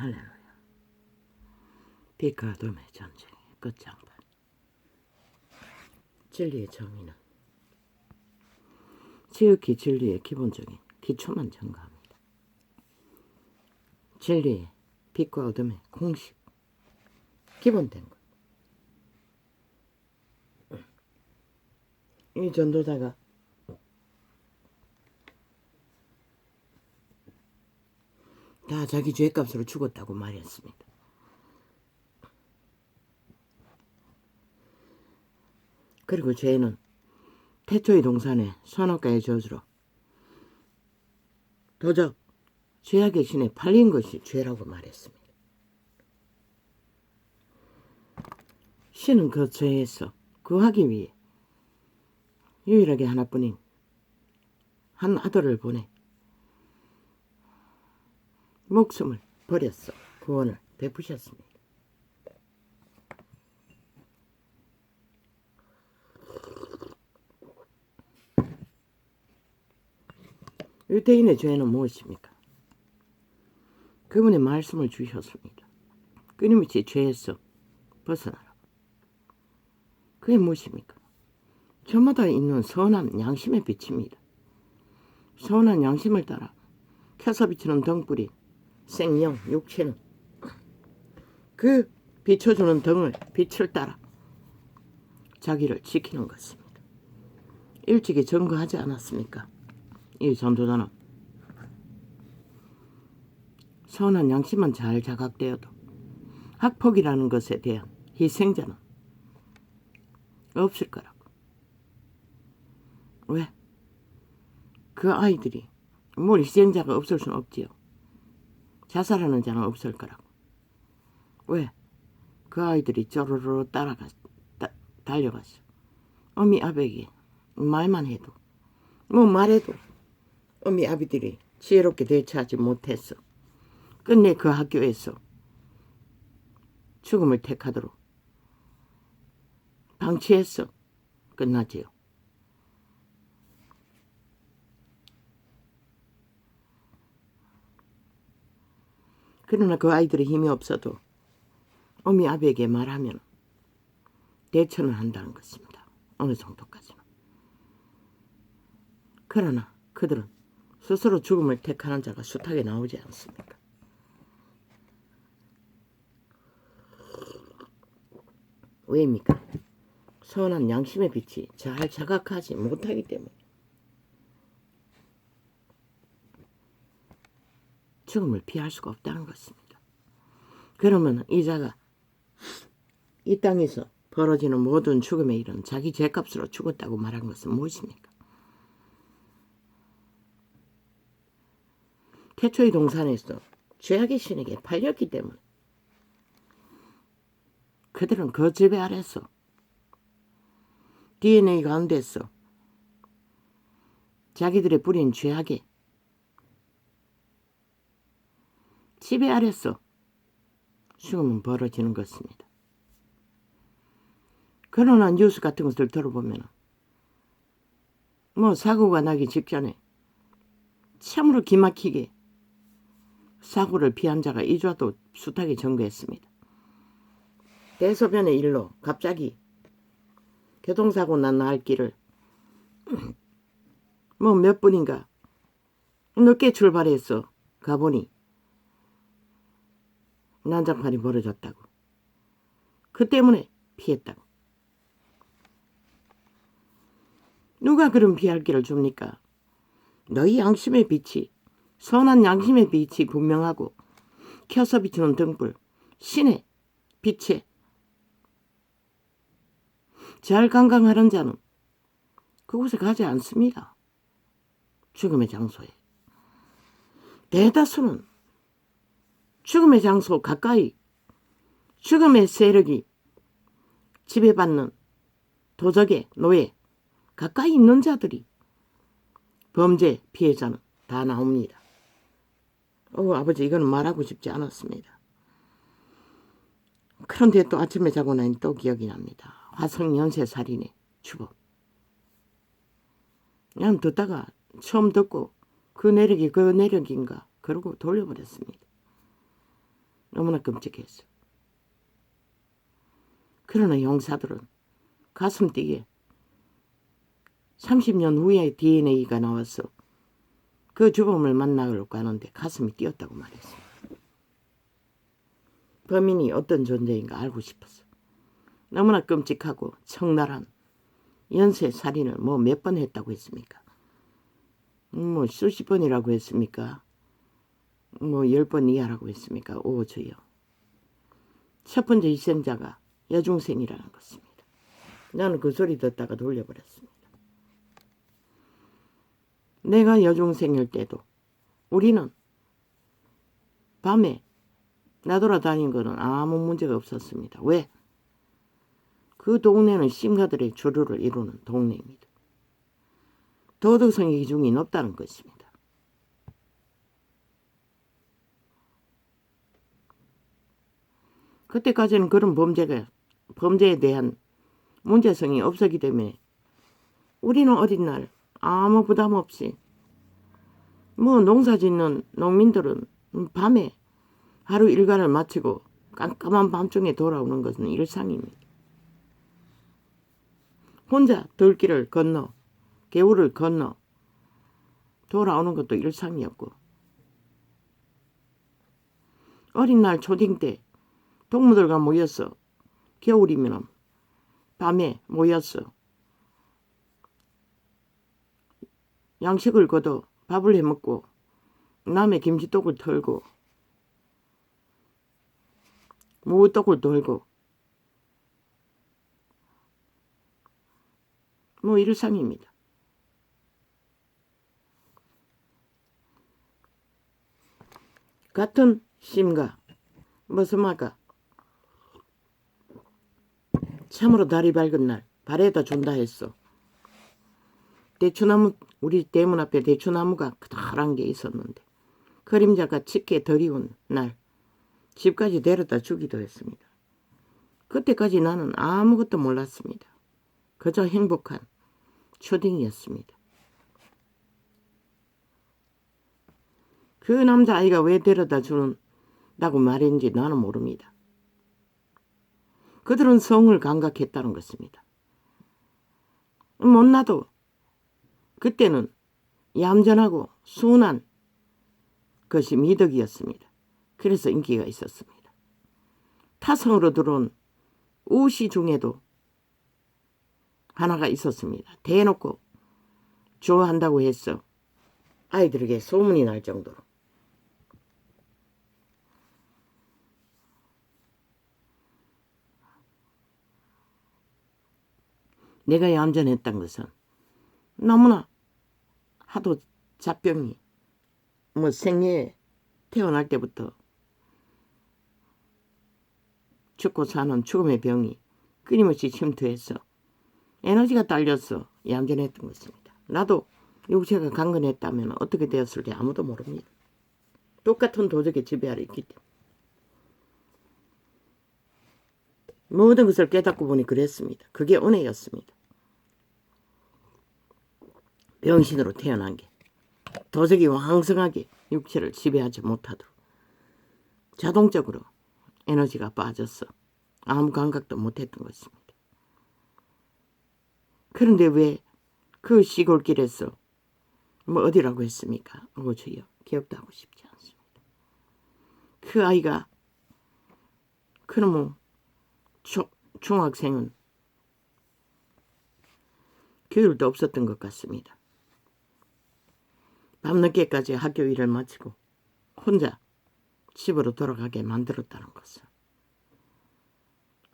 할렐루야. 빛과 어둠의 전쟁의 끝장판. 진리의 정의는 지극히 진리의 기본적인 기초만 증거합니다. 진리의 빛과 어둠의 공식, 기본된 것. 이 전도자가 다 자기 죄값으로 죽었다고 말했습니다. 그리고 죄는 태초의 동산의 선악과의 저주로 도적 죄악의 신에 팔린 것이 죄라고 말했습니다. 신은 그 죄에서 구하기 위해 유일하게 하나뿐인 한 아들을 보내 목숨을 버렸어 구원을 베푸셨습니다. 유대인의 죄는 무엇입니까? 그분의 말씀을 주셨습니다. 끊임없이 죄에서 벗어나라. 그게 무엇입니까? 저마다 있는 선한 양심의 빛입니다. 선한 양심을 따라 켜서 비치는 등불이 생명, 육체는 그 비춰주는 등을 빛을 따라 자기를 지키는 것입니다. 일찍이 증거하지 않았습니까? 이 전도자는 선한 양심은 잘 자각되어도 학폭이라는 것에 대한 희생자는 없을 거라고. 왜? 그 아이들이 뭘 희생자가 없을 수는 없지요. 자살하는 자는 없을 거라고. 왜? 그 아이들이 쪼르르 달려갔어. 어미 아베에게 말만 해도 말해도 어미 아비들이 지혜롭게 대처하지 못했어. 끝내 그 학교에서 죽음을 택하도록 방치했어. 끝나지요. 그러나 그 아이들의 힘이 없어도 어미 아비에게 말하면 대처는 한다는 것입니다. 어느 정도까지는. 그러나 그들은 스스로 죽음을 택하는 자가 숱하게 나오지 않습니까? 왜입니까? 선한 양심의 빛이 잘 자각하지 못하기 때문에 죽음을 피할 수가 없다는 것입니다. 그러면 이 자가 이 땅에서 벌어지는 모든 죽음의 일은 자기 죄값으로 죽었다고 말한 것은 무엇입니까? 태초의 동산에서 죄악의 신에게 팔렸기 때문에 그들은 그 지배 아래서 DNA 가운데서 자기들의 뿌린 죄악의 지배 아래서 죽음은 벌어지는 것입니다. 그러나 뉴스 같은 것을 들어보면 사고가 나기 직전에 참으로 기막히게 사고를 피한 자가 이조도 숱하게 전거했습니다. 대소변의 일로 갑자기 교통사고 난 날길을 몇 분인가 늦게 출발해서 가보니 난장판이 벌어졌다고. 그 때문에 피했다고. 누가 그런 피할 길을 줍니까? 너희 양심의 빛이 선한 양심의 빛이 분명하고 켜서 비추는 등불 신의 빛에 잘 감각하는 자는 그곳에 가지 않습니다. 죽음의 장소에. 대다수는 죽음의 장소 가까이 죽음의 세력이 지배받는 도적의 노예 가까이 있는 자들이 범죄 피해자는 다 나옵니다. 아버지 이거는 말하고 싶지 않았습니다. 그런데 또 아침에 자고 나니 또 기억이 납니다. 화성 연쇄살인의 주범. 그냥 듣다가 처음 듣고 그 내력이 그 내력인가 그러고 돌려버렸습니다. 너무나 끔찍했어. 그러나 형사들은 가슴 뛰게 30년 후에 DNA가 나왔어. 그 주범을 만나려고 하는데 가슴이 뛰었다고 말했어. 범인이 어떤 존재인가 알고 싶었어. 너무나 끔찍하고 청나란 연쇄 살인을 뭐 몇 번 했다고 했습니까? 뭐 수십 번이라고 했습니까? 뭐 10번 이하라고 했습니까? 오 주여. 첫 번째 희생자가 여중생이라는 것입니다. 나는 그 소리 듣다가 돌려버렸습니다. 내가 여중생일 때도 우리는 밤에 나돌아다닌 거는 아무 문제가 없었습니다. 왜? 그 동네는 심가들의 주류를 이루는 동네입니다. 도덕성의 기준이 높다는 것입니다. 그때까지는 그런 범죄에 대한 문제성이 없었기 때문에 우리는 어린 날 아무 부담 없이 뭐 농사 짓는 농민들은 밤에 하루 일과를 마치고 깜깜한 밤중에 돌아오는 것은 일상입니다. 혼자 들길을 건너 개울을 건너 돌아오는 것도 일상이었고 어린 날 초딩 때 동무들과 모여서 겨울이면 밤에 모여서 양식을 거둬 밥을 해먹고 남의 김치떡을 털고 무떡을 돌고 뭐 일상입니다. 같은 심가 머스마가 참으로 달이 밝은 날 발에다 준다 했어. 대추나무 우리 대문 앞에 대추나무가 커다란 게 있었는데 그림자가 짙게 드리운 날 집까지 데려다 주기도 했습니다. 그때까지 나는 아무것도 몰랐습니다. 그저 행복한 초딩이었습니다. 그 남자아이가 왜 데려다 준다고 말했는지 나는 모릅니다. 그들은 성을 감각했다는 것입니다. 못나도 그때는 얌전하고 순한 것이 미덕이었습니다. 그래서 인기가 있었습니다. 타성으로 들어온 우시 중에도 하나가 있었습니다. 대놓고 좋아한다고 해서 아이들에게 소문이 날 정도로. 내가 얌전했던 것은 너무나 하도 잡병이 뭐 생애에 태어날 때부터 죽고 사는 죽음의 병이 끊임없이 침투해서 에너지가 딸려서 얌전했던 것입니다. 나도 육체가 강건했다면 어떻게 되었을지 아무도 모릅니다. 똑같은 도적의 지배하에 있기 때문에. 모든 것을 깨닫고 보니 그랬습니다. 그게 은혜였습니다. 병신으로 태어난 게 도적이 왕성하게 육체를 지배하지 못하도록 자동적으로 에너지가 빠져서 아무 감각도 못했던 것입니다. 그런데 왜 그 시골길에서 뭐 어디라고 했습니까? 주여 기억도 하고 싶지 않습니다. 그 아이가 그놈의 중학생은 교육도 없었던 것 같습니다. 밤늦게까지 학교 일을 마치고 혼자 집으로 돌아가게 만들었다는 것을.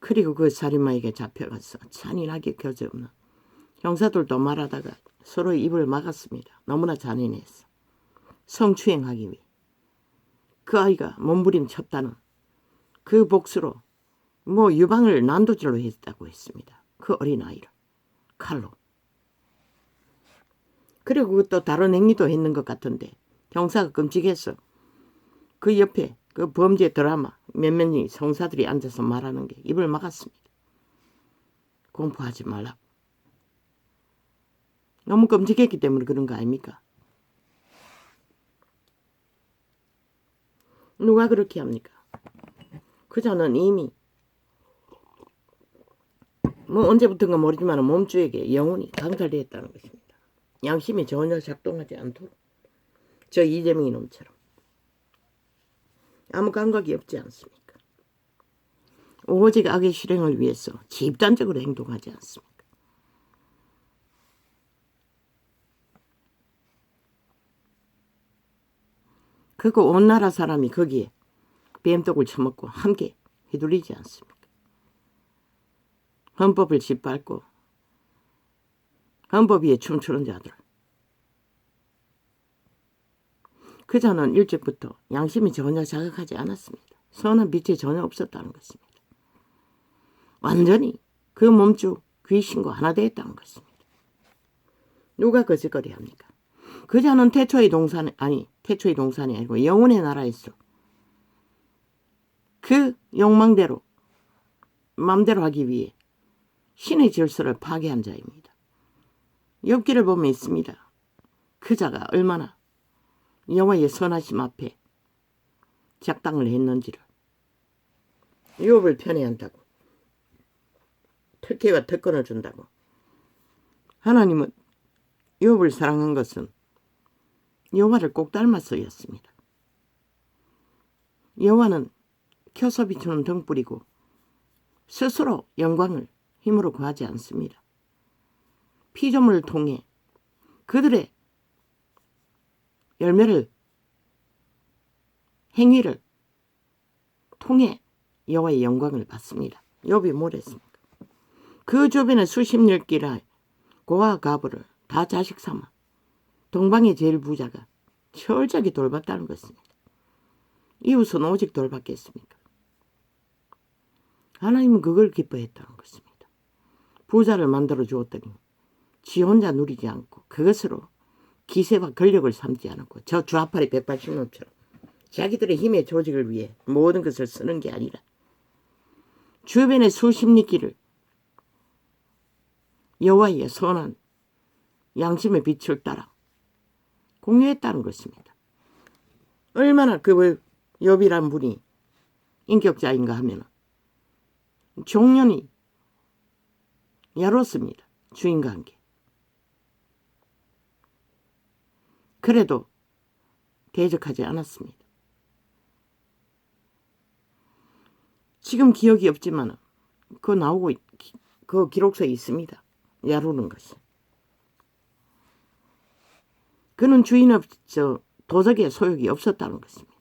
그리고 그 살인마에게 잡혀가서 잔인하게 거저없는 형사들도 말하다가 서로 입을 막았습니다. 너무나 잔인했어. 성추행하기 위해. 그 아이가 몸부림쳤다는 그 복수로 뭐 유방을 난도질로 했다고 했습니다. 그 어린아이를 칼로. 그리고 그것도 다른 행위도 했는 것 같은데 형사가 끔찍했어. 그 옆에 그 범죄 드라마 몇몇이 성사들이 앉아서 말하는 게 입을 막았습니다. 공포하지 말라고. 너무 끔찍했기 때문에 그런 거 아닙니까? 누가 그렇게 합니까? 그자는 이미 뭐 언제부턴가 모르지만 몸주에게 영혼이 강탈되었다는 것입니다. 양심이 전혀 작동하지 않도록 저 이재명이 놈처럼 아무 감각이 없지 않습니까? 오직 악의 실행을 위해서 집단적으로 행동하지 않습니까? 그리고 온 나라 사람이 거기에 뱀떡을 처먹고 함께 휘둘리지 않습니까? 헌법을 짓밟고 헌법 위에 춤추는 자들. 그자는 일찍부터 양심이 전혀 자극하지 않았습니다. 선한 빛이 전혀 없었다는 것입니다. 완전히 그 몸주 귀신과 하나 되었다는 것입니다. 누가 거짓거리 합니까? 그자는 태초의 동산이 아니고 영혼의 나라에서 그 욕망대로 마음대로 하기 위해 신의 질서를 파괴한 자입니다. 욥기를 보면 있습니다. 그자가 얼마나 여호와의 선하심 앞에 작당을 했는지를. 욥을 편애한다고, 특혜와 특권을 준다고. 하나님은 욥을 사랑한 것은 여호와를 꼭 닮아서였습니다. 여호와는 켜서 비추는 등불이고 스스로 영광을 힘으로 구하지 않습니다. 피조물을 통해 그들의 열매를, 행위를 통해 여호와의 영광을 받습니다. 욥이 뭘 했습니까? 그 주변에 수십 녀끼라 고와 가부를 다 자식 삼아 동방의 제일 부자가 철저하게 돌봤다는 것입니다. 이웃은 오직 돌봤겠습니까? 하나님은 그걸 기뻐했다는 것입니다. 부자를 만들어 주었더니 지 혼자 누리지 않고 그것으로 기세와 권력을 삼지 않았고 저 좌파리 180놈처럼 자기들의 힘의 조직을 위해 모든 것을 쓰는 게 아니라 주변의 수십 리끼를 여호와의 선한 양심의 빛을 따라 공유했다는 것입니다. 얼마나 그 욥이란 분이 인격자인가 하면 종년이 야롭습니다. 주인과 함께. 그래도 대적하지 않았습니다. 지금 기억이 없지만 그거 나오고 그 기록서에 있습니다. 야루는 것이. 그는 주인 없어 도적의 소욕이 없었다는 것입니다.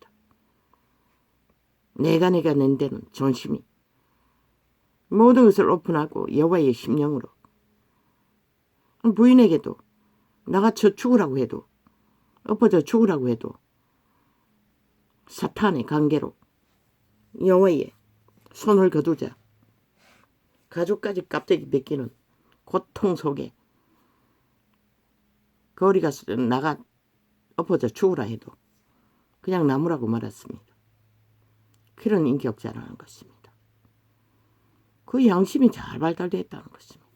내가 낸 데는 전심이 모든 것을 오픈하고 여호와의 심령으로 부인에게도 나가쳐 죽으라고 해도 엎어져 죽으라고 해도 사탄의 관계로 여호와의 손을 거두자 가족까지 깝대기 벗기는 고통 속에 거리 가서 나가 엎어져 죽으라 해도 그냥 나무라고 말았습니다. 그런 인격자라는 것입니다. 그 양심이 잘 발달됐다는 것입니다.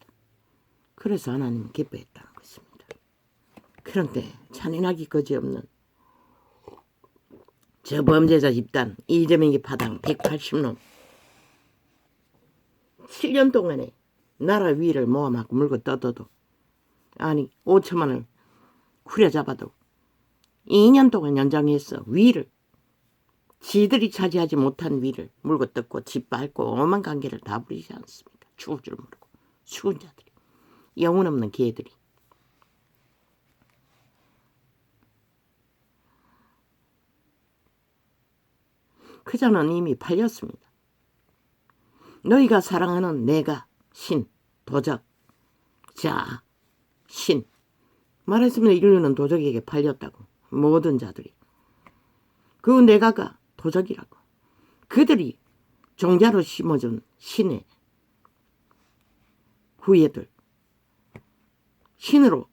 그래서 하나님은 기뻐했다는 것입니다. 그런데 잔인하기 거지없는 저 범죄자 집단 이재명이 파당 180놈 7년 동안에 나라 위를 모아먹고 물고 뜯어도 아니 5천만을 후려잡아도 2년 동안 연장해서 위를 지들이 차지하지 못한 위를 물고 뜯고 짓밟고 오만 관계를 다 부리지 않습니까? 죽을 줄 모르고 죽은 자들이 영혼 없는 개들이. 그자는 이미 팔렸습니다. 너희가 사랑하는 내가 신, 도적, 자, 신. 말했으면 인류는 도적에게 팔렸다고. 모든 자들이. 그 내가가 도적이라고. 그들이 종자로 심어준 신의 후예들. 신으로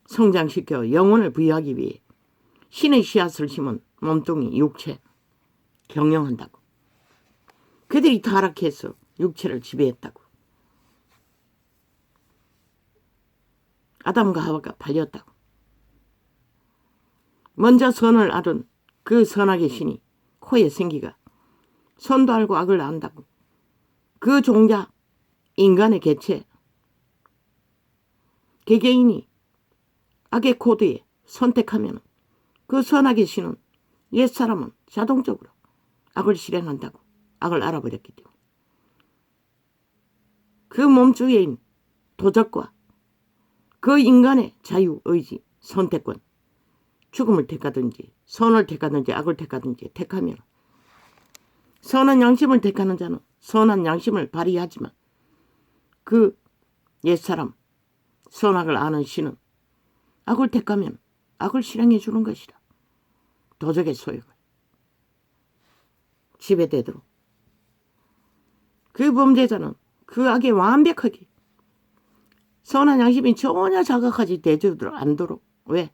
성장시켜 영혼을 부여하기 위해 신의 씨앗을 심은 몸뚱이, 육체 경영한다고. 그들이 타락해서 육체를 지배했다고. 아담과 하와가 팔렸다고. 먼저 선을 알은 그 선악의 신이 코에 생기가 선도 알고 악을 안다고. 그 종자, 인간의 개체, 개개인이 악의 코드에 선택하면 그 선악의 신은 옛사람은 자동적으로 악을 실행한다고. 악을 알아버렸기 때문에. 그 몸주인 도적과 그 인간의 자유의지, 선택권, 죽음을 택하든지 선을 택하든지 악을 택하든지 택하면 선한 양심을 택하는 자는 선한 양심을 발휘하지만 그 옛사람, 선악을 아는 신은 악을 택하면 악을 실행해 주는 것이라. 도적의 소욕을 지배되도록. 그 범죄자는 그 악에 완벽하게 선한 양심이 전혀 자각하지 되지도 않도록. 왜?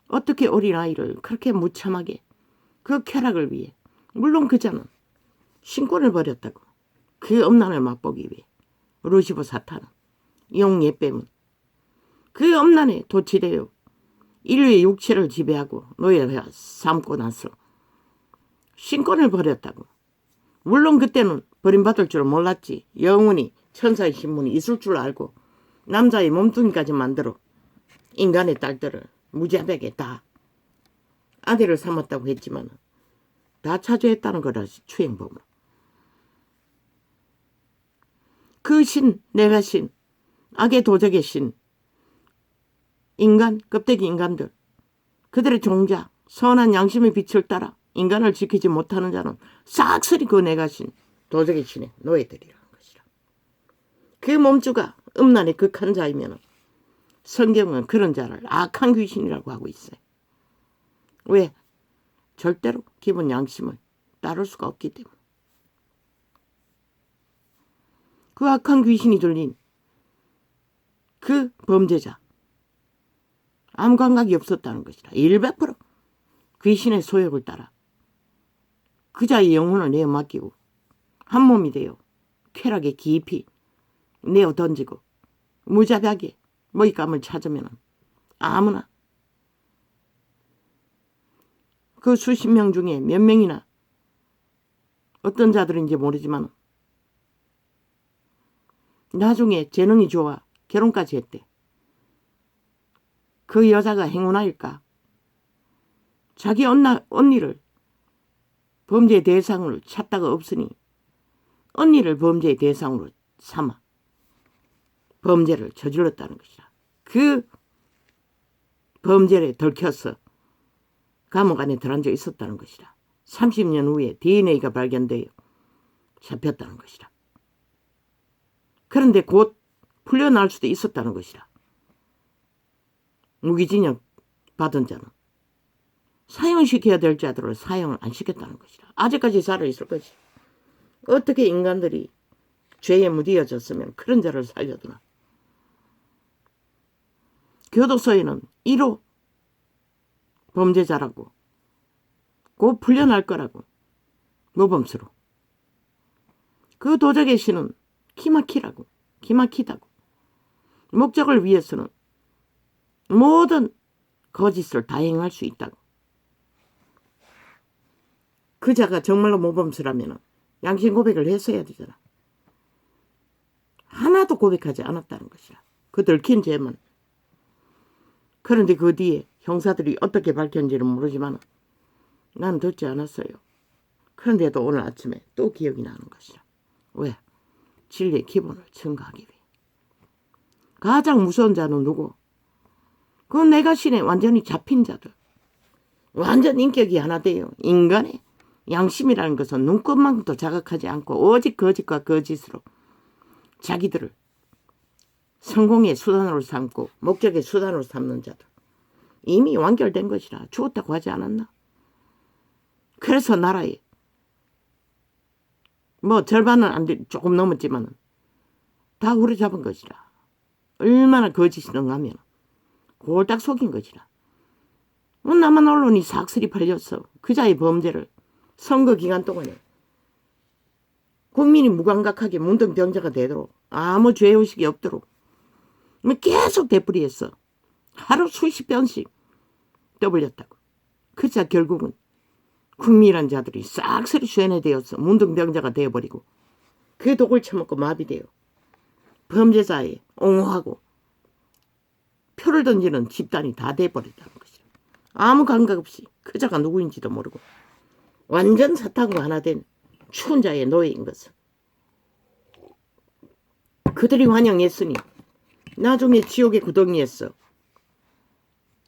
어떻게 어린아이를 그렇게 무참하게 그 쾌락을 위해, 물론 그자는 신권을 버렸다고. 그 엄난을 맛보기 위해 루시퍼 사탄은 용예뱀은 그 엄난에 도취되어 인류의 육체를 지배하고 노예 삼고 나서 신권을 버렸다고. 물론 그때는 버림받을 줄 몰랐지. 영원히 천사의 신분이 있을 줄 알고 남자의 몸뚱이까지 만들어 인간의 딸들을 무자비하게 다 아들을 삼았다고 했지만 다 차지했다는 거라. 추행범으로. 그 신, 내가 신, 악의 도적의 신, 인간, 껍데기 인간들, 그들의 종자, 선한 양심의 빛을 따라 인간을 지키지 못하는 자는 싹쓸이 그 내가 신, 도적의 신의 노예들이라는 것이라. 그 몸주가 음란의 극한 자이면 성경은 그런 자를 악한 귀신이라고 하고 있어요. 왜? 절대로 기본 양심을 따를 수가 없기 때문에. 그 악한 귀신이 들린 그 범죄자, 아무 감각이 없었다는 것이라. 100% 귀신의 소욕을 따라 그자의 영혼을 내어 맡기고 한 몸이 되어 쾌락에 깊이 내어 던지고 무자비하게 먹잇감을 찾으면 아무나 그 수십 명 중에 몇 명이나 어떤 자들인지 모르지만 나중에 재능이 좋아 결혼까지 했대. 그 여자가 행운아일까? 자기 언니를 범죄의 대상으로 찾다가 없으니 언니를 범죄의 대상으로 삼아 범죄를 저질렀다는 것이라. 그 범죄를 들켜서 감옥 안에 들어앉아 있었다는 것이라. 30년 후에 DNA가 발견되어 잡혔다는 것이라. 그런데 곧 풀려날 수도 있었다는 것이라. 무기징역 받은 자는 사형시켜야 될 자들을 사형을 안 시켰다는 것이라. 아직까지 살아있을 것이라. 어떻게 인간들이 죄에 무디어졌으면 그런 자를 살려두나. 교도소에는 1호 범죄자라고 곧 풀려날 거라고 모범수로. 그 도적의 신은 기막히라고. 기막히다고. 목적을 위해서는 모든 거짓을 다 행할 수 있다고. 그자가 정말로 모범수라면 양심 고백을 했어야 되잖아. 하나도 고백하지 않았다는 것이라. 그 들킨 죄만. 그런데 그 뒤에 형사들이 어떻게 밝혔는지는 모르지만 난 듣지 않았어요. 그런데도 오늘 아침에 또 기억이 나는 것이라. 왜? 진리의 기본을 증거하기 위해. 가장 무서운 자는 누구? 그 내가 신에 완전히 잡힌 자들. 완전 인격이 하나 돼요. 인간의 양심이라는 것은 눈꽃만큼도 자각하지 않고 오직 거짓과 거짓으로 자기들을 성공의 수단으로 삼고 목적의 수단으로 삼는 자들. 이미 완결된 것이라. 죽었다고 하지 않았나? 그래서 나라에 뭐 절반은 안 돼, 조금 넘었지만 다 후려잡은 것이라. 얼마나 거짓이 능하면 골딱 속인 것이라. 남한 언론이 삭슬이 팔렸어. 그자의 범죄를 선거 기간 동안에 국민이 무감각하게 문둥병자가 되도록 아무 죄의식이 없도록 계속 되풀이했어. 하루 수십 번씩 떠벌렸다고. 그자 결국은 국미란 자들이 싹쓸이 쇠뇌되어서 문둥병자가 되어버리고 그 독을 처먹고 마비되어 범죄자에 옹호하고 표를 던지는 집단이 다 돼버렸다는 것이죠. 아무 감각 없이 그자가 누구인지도 모르고 완전 사탄과 하나 된 추운 자의 노예인 것은 그들이 환영했으니 나중에 지옥의 구덩이에서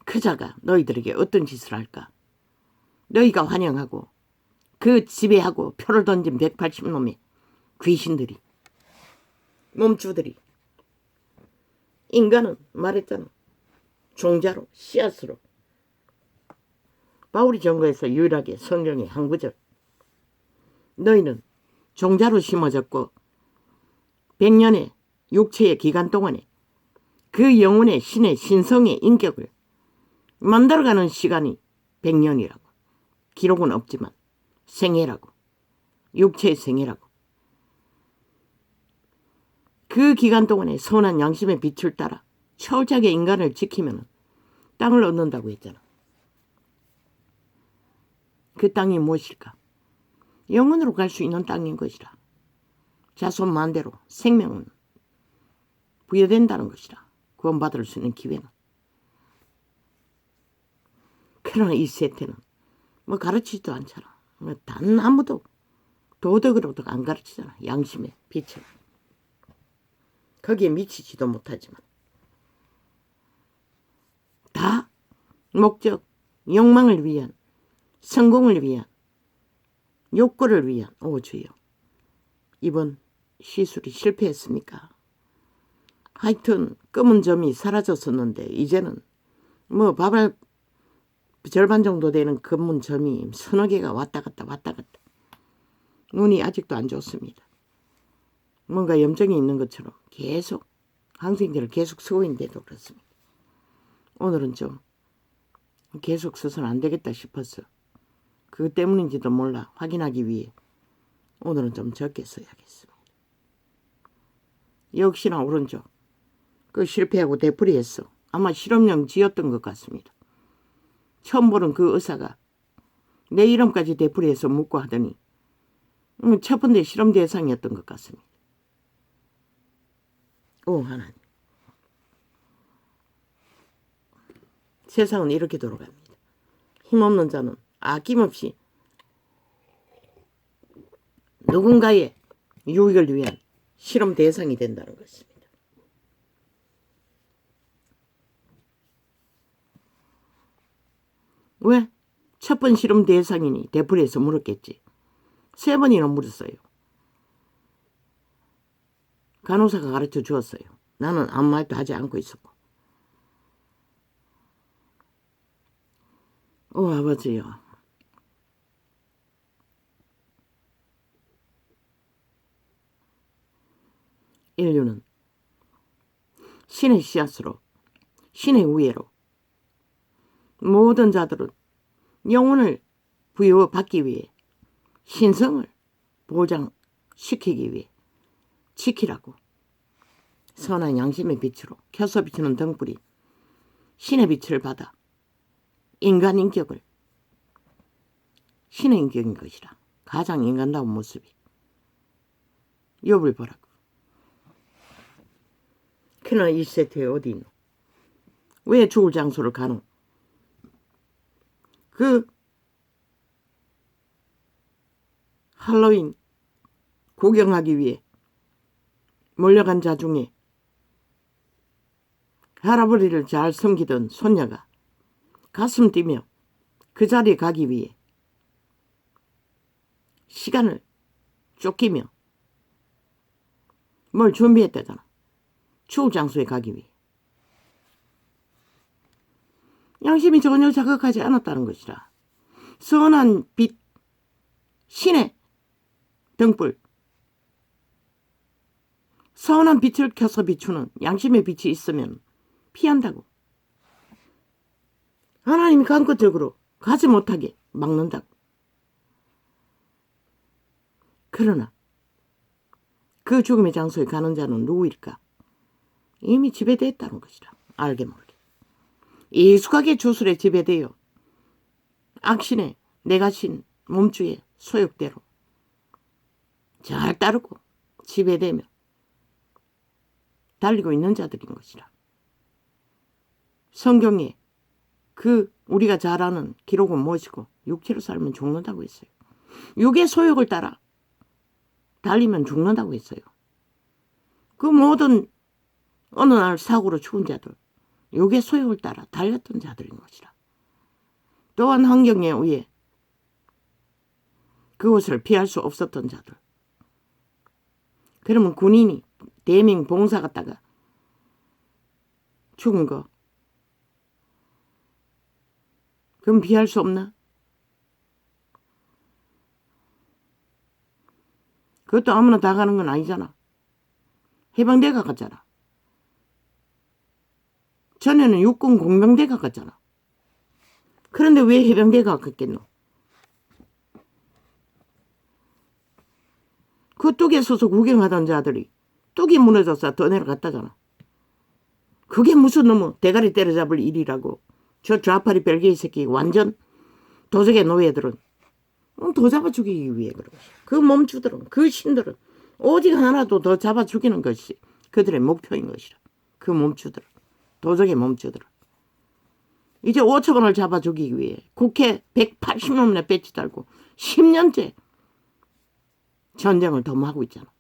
그자가 너희들에게 어떤 짓을 할까? 너희가 환영하고 그 지배하고 표를 던진 180놈의 귀신들이 몸주들이 인간은 말했잖아. 종자로 씨앗으로 바울이 전거에서 유일하게 성경의 한 구절 너희는 종자로 심어졌고 100년의 육체의 기간 동안에 그 영혼의 신의 신성의 인격을 만들어가는 시간이 100년이라고. 기록은 없지만 생애라고. 육체의 생애라고. 그 기간 동안에 선한 양심의 빛을 따라 철저하게 인간을 지키면 땅을 얻는다고 했잖아. 그 땅이 무엇일까? 영원으로 갈 수 있는 땅인 것이라. 자손 만대로 생명은 부여된다는 것이라. 구원받을 수 있는 기회는. 그러나 이 세태는 뭐 가르치지도 않잖아. 단 아무도 도덕으로도 안 가르치잖아. 양심의 빛을. 거기에 미치지도 못하지만 다 목적, 욕망을 위한, 성공을 위한, 욕구를 위한. 오 주여, 이번 시술이 실패했습니까? 하여튼 검은 점이 사라졌었는데 이제는 뭐 밥알 절반 정도 되는 검은 점이 서너 개가 왔다 갔다 왔다 갔다. 눈이 아직도 안 좋습니다. 뭔가 염증이 있는 것처럼 계속 항생제를 계속 쓰고 있는데도 그렇습니다. 오늘은 좀 계속 써서는 안 되겠다 싶어서 그것 때문인지도 몰라 확인하기 위해 오늘은 좀 적게 써야겠습니다. 역시나 오른쪽 그 실패하고 되풀이했어. 아마 실험용 지었던 것 같습니다. 처음 보는 그 의사가 내 이름까지 되풀이해서 묻고 하더니 첫 번째 실험 대상이었던 것 같습니다. 오 하나님, 세상은 이렇게 돌아갑니다. 힘없는 자는 아낌없이 누군가의 유익을 위한 실험 대상이 된다는 것입니다. 왜? 첫 번 실험 대상이니 되풀이해서 물었겠지. 3번이나 물었어요. 간호사가 가르쳐 주었어요. 나는 아무 말도 하지 않고 있었고. 오 아버지요, 인류는 신의 씨앗으로 신의 우애로 모든 자들은 영혼을 부여받기 위해 신성을 보장시키기 위해 지키라고 선한 양심의 빛으로 켜서 비추는 등불이 신의 빛을 받아 인간 인격을 신의 인격인 것이라. 가장 인간다운 모습이. 욥을 보라고. 그러나 이 세태에 어디 있노? 왜 죽을 장소를 가노? 그 할로윈 구경하기 위해 몰려간 자 중에 할아버지를 잘 섬기던 손녀가 가슴 뛰며 그 자리에 가기 위해 시간을 쫓기며 뭘 준비했다잖아. 추울 장소에 가기 위해. 양심이 전혀 자극하지 않았다는 것이라. 선한 빛, 신의 등불, 선한 빛을 켜서 비추는 양심의 빛이 있으면 피한다고. 하나님이 강권적으로 가지 못하게 막는다고. 그러나 그 죽음의 장소에 가는 자는 누구일까? 이미 지배되었다는 것이라. 알게 모르게. 익숙하게 주술에 지배되어 악신의 내가신 몸주의 소욕대로 잘 따르고 지배되며 달리고 있는 자들인 것이라. 성경에 그 우리가 잘 아는 기록은 무엇이고 육체로 살면 죽는다고 했어요. 육의 소욕을 따라 달리면 죽는다고 했어요. 그 모든 어느 날 사고로 죽은 자들, 육의 소욕을 따라 달렸던 자들인 것이라. 또한 환경에 의해 그것을 피할 수 없었던 자들. 그러면 군인이 대명 봉사 갔다가 죽은 거 그럼 피할 수 없나? 그것도 아무나 다 가는 건 아니잖아. 해병대가 갔잖아. 전에는 육군 공병대가 갔잖아. 그런데 왜 해병대가 갔겠노? 그 뚝에 서서 구경하던 자들이 뚝이 무너져서 더 내려갔다잖아. 그게 무슨 놈의 대가리 때려잡을 일이라고. 저 좌파리 벨기에 새끼 완전 도적의 노예들은 더 잡아 죽이기 위해 그러고, 그 몸주들은, 그 신들은 오직 하나도 더 잡아 죽이는 것이 그들의 목표인 것이라. 그 몸주들은, 도적의 몸주들은 이제 5천원을 잡아 죽이기 위해 국회 180놈이나 배치 달고 10년째 전쟁을 도모하고 있잖아.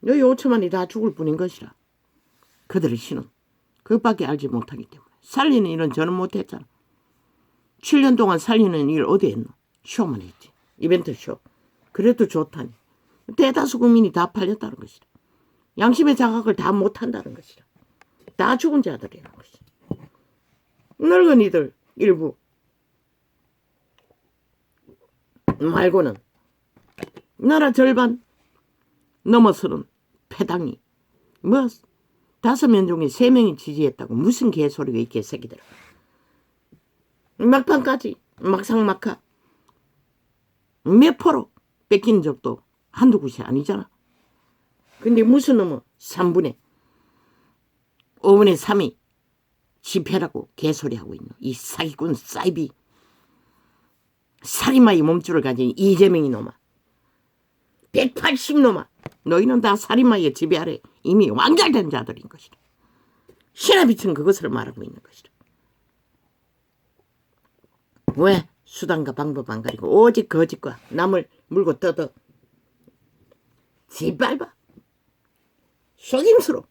여기 5천만이 다 죽을 뿐인 것이라. 그들의 신은 그것밖에 알지 못하기 때문에. 살리는 일은 저는 못했잖아. 7년 동안 살리는 일 어디 했노? 쇼만 했지. 이벤트 쇼. 그래도 좋다니. 대다수 국민이 다 팔렸다는 것이라. 양심의 자각을 다 못한다는 것이라. 다 죽은 자들이라는 것이라. 늙은이들 일부 말고는 나라 절반 넘어서는 패당이 5명 중에 3명이 지지했다고. 무슨 개소리가 이 개새끼들아. 막판까지 막상막하 몇 프로 뺏긴 적도 한두 곳이 아니잖아. 근데 무슨 놈은 3분의 5분의 3이 집회라고 개소리하고 있노. 이 사기꾼 사이비 살인마의 몸줄을 가진 이재명이 놈아, 180놈아, 너희는 다 살인마의 지배 아래 이미 완결된 자들인 것이다. 신하비층 그것을 말하고 있는 것이다. 왜? 수단과 방법 안 가리고 오직 거짓과 남을 물고 뜯어 짓밟아 속임수로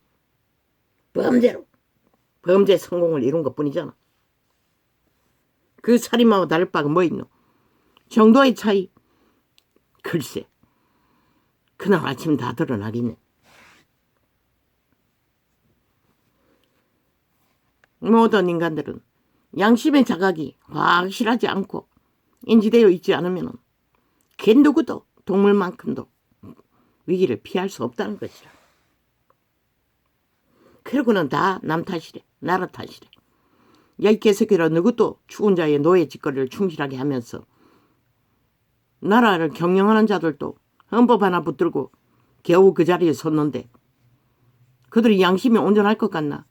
범죄로 범죄 성공을 이룬 것뿐이잖아. 그 살인마와 다를 바가 뭐 있노? 정도의 차이. 글쎄 그날 아침 다 드러나겠네. 모든 인간들은 양심의 자각이 확실하지 않고 인지되어 있지 않으면 그 누구도 동물만큼도 위기를 피할 수 없다는 것이라. 그러고는 다 남 탓이래. 나라 탓이래. 야 이 개새끼라, 누구도 죽은 자의 노예 짓거리를 충실하게 하면서 나라를 경영하는 자들도 헌법 하나 붙들고 겨우 그 자리에 섰는데 그들이 양심이 온전할 것 같나?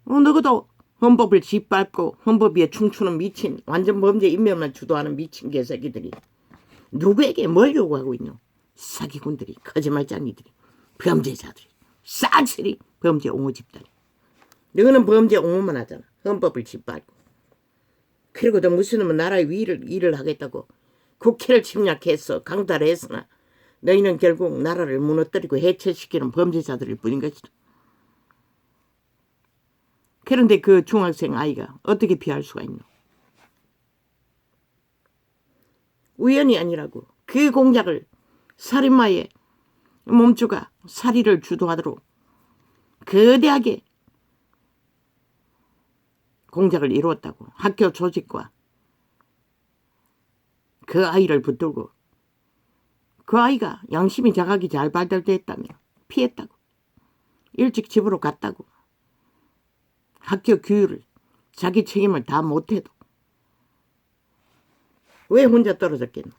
누구도 헌법을 짓밟고 헌법 위에 춤추는 미친 완전 범죄 인멸만 주도하는 미친 개새끼들이 누구에게 뭘 요구하고 있노? 사기꾼들이, 거짓말쟁이들이, 범죄자들이, 싹쓸이 범죄 옹호 집단이. 너는 범죄 옹호만 하잖아. 헌법을 짓밟고. 그리고도 무슨 놈은 나라의 일을 하겠다고 국회를 침략해서 강탈했으나 너희는 결국 나라를 무너뜨리고 해체시키는 범죄자들일 뿐인 것이다. 그런데 그 중학생 아이가 어떻게 피할 수가 있노? 우연이 아니라고. 그 공작을 살인마의 몸주가 살인을 주도하도록 거대하게 공작을 이루었다고. 학교 조직과 그 아이를 붙들고 그 아이가 양심이 자각이 잘 발달됐다면 피했다고. 일찍 집으로 갔다고. 학교 규율을 자기 책임을 다 못해도 왜 혼자 떨어졌겠노?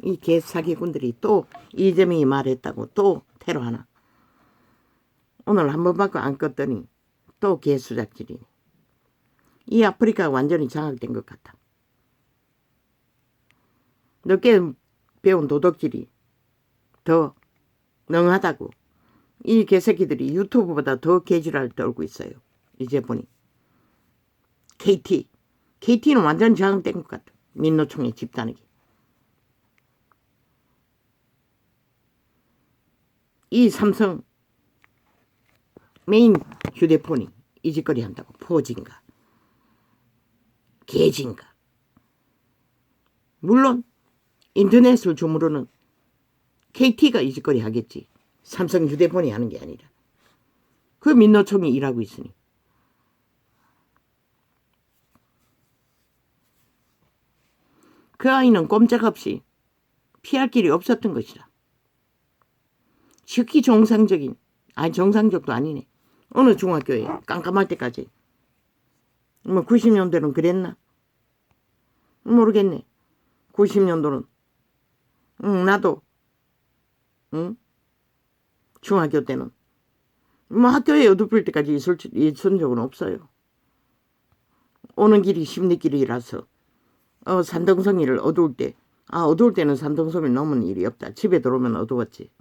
이 개사기꾼들이 또 이재명이 말했다고 또 테러하나. 오늘 한 번밖에 안 껐더니 또 개수작질이네. 이 아프리카가 완전히 장악된 것 같아. 늦게 배운 도덕질이 더 능하다고. 이 개새끼들이 유튜브보다 더 개지랄 떨고 있어요. 이제 보니. KT는 완전 저항된 것 같아. 민노총의 집단에게. 이 삼성 메인 휴대폰이 이 짓거리 한다고. 포진가 개진가. 물론 인터넷을 주무르는 KT가 이 짓거리 하겠지. 삼성 휴대폰이 하는 게 아니라. 그 민노총이 일하고 있으니. 그 아이는 꼼짝없이 피할 길이 없었던 것이다. 특히 정상적도 아니네. 어느 중학교에 깜깜할 때까지. 뭐 90년대는 그랬나? 모르겠네. 90년도는 나도 중학교 때는 뭐 학교에 어둡을 때까지 있은 적은 없어요. 오는 길이 심리길이라서 산등성이를 어두울 때는 산등성을 넘은 일이 없다. 집에 들어오면 어두웠지.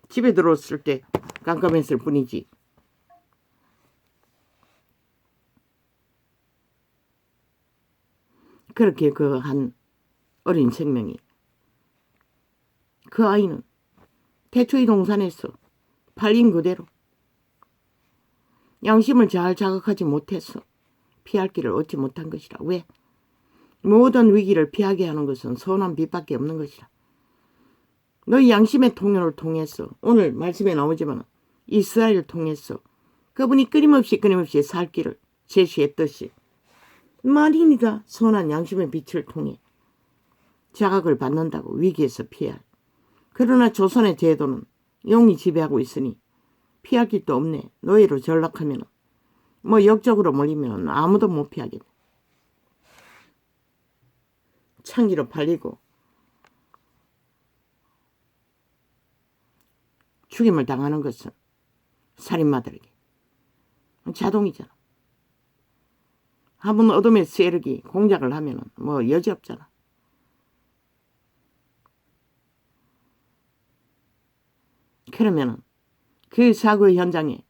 집에 들어왔을 때 깜깜했을 뿐이지. 그렇게 그 한 어린 생명이, 그 아이는 태초의 동산에서 팔린 그대로 양심을 잘 자극하지 못해서 피할 길을 얻지 못한 것이라. 왜? 모든 위기를 피하게 하는 것은 선한 빛밖에 없는 것이라. 너희 양심의 통로를 통해서, 오늘 말씀에 나오지만 이스라엘을 통해서 그분이 끊임없이 살 길을 제시했듯이 만인이가 선한 양심의 빛을 통해 자각을 받는다고. 위기에서 피할. 그러나 조선의 제도는 영이 지배하고 있으니 피할 길도 없네. 노예로 전락하면 뭐 역적으로 몰리면 아무도 못 피하겠네. 창기로 팔리고 죽임을 당하는 것은 살인마들에게 자동이잖아. 한번 어둠의 세력이 공작을 하면 뭐 여지없잖아. 그러면 그 사고의 현장에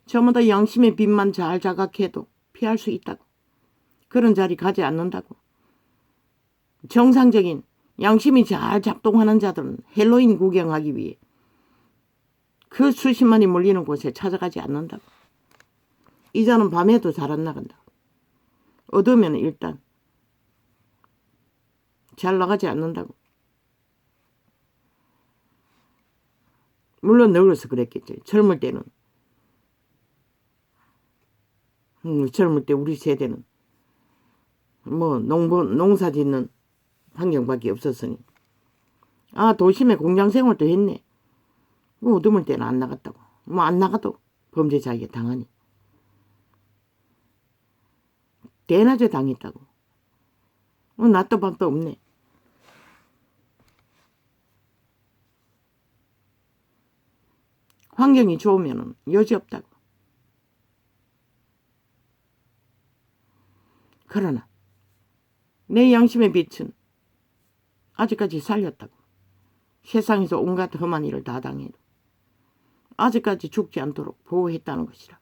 전부 다 양심의 빛만 잘 자각해도 피할 수 있다고. 그런 자리 가지 않는다고. 정상적인 양심이 잘 작동하는 자들은 헬로윈 구경하기 위해 그 수십만이 몰리는 곳에 찾아가지 않는다고. 이자는 밤에도 잘 안 나간다. 어두우면 일단 잘 나가지 않는다고. 물론 늙어서 그랬겠지. 젊을 때는 젊을 때 우리 세대는 뭐 농사 짓는 환경밖에 없었으니. 도심에 공장 생활도 했네. 뭐 어두울 때는 안 나갔다고. 뭐 안 나가도 범죄자에게 당하니. 대낮에 당했다고. 낮도 밤도 없네. 환경이 좋으면 여지없다고. 그러나 내 양심의 빛은 아직까지 살렸다고. 세상에서 온갖 험한 일을 다 당해도 아직까지 죽지 않도록 보호했다는 것이라.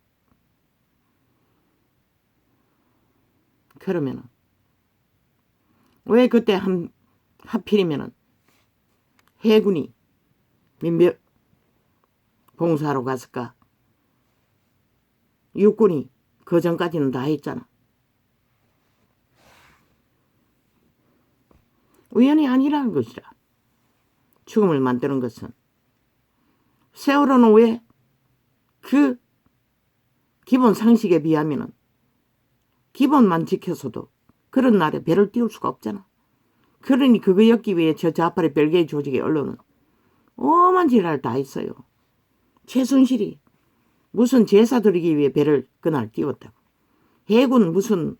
그러면 왜 그때 하필이면 해군이 봉사하러 갔을까? 육군이 그 전까지는 다 했잖아. 우연이 아니라는 것이라. 죽음을 만드는 것은. 세월호는 왜 그 기본 상식에 비하면 기본만 지켜서도 그런 날에 배를 띄울 수가 없잖아. 그러니 그거 엮기 위해 저 좌파의 별개의 조직의 언론은 오만 지랄 다 했어요. 최순실이 무슨 제사 드리기 위해 배를 그날 띄웠다고. 해군 무슨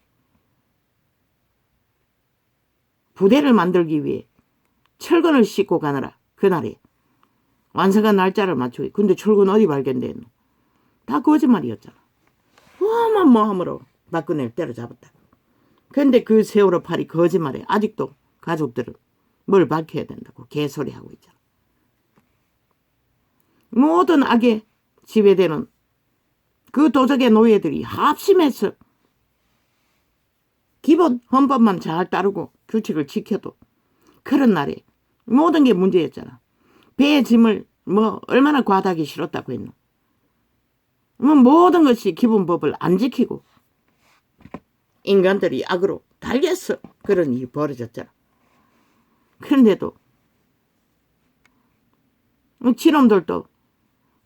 부대를 만들기 위해 철근을 싣고 가느라 그날에 완성한 날짜를 맞추고. 근데 철근 어디 발견됐노? 다 거짓말이었잖아. 어마어마함으로 박근혜를 때려잡았다. 그런데 그 세월호 팔이 거짓말에 아직도 가족들은 뭘 밝혀야 된다고 개소리하고 있잖아. 모든 악에 지배되는 그 도적의 노예들이 합심해서 기본 헌법만 잘 따르고 규칙을 지켜도 그런 날에 모든 게 문제였잖아. 배의 짐을 얼마나 과다하게 실었다고 했노. 모든 것이 기본법을 안 지키고 인간들이 악으로 달렸어. 그런 일이 벌어졌잖아. 그런데도 지놈들도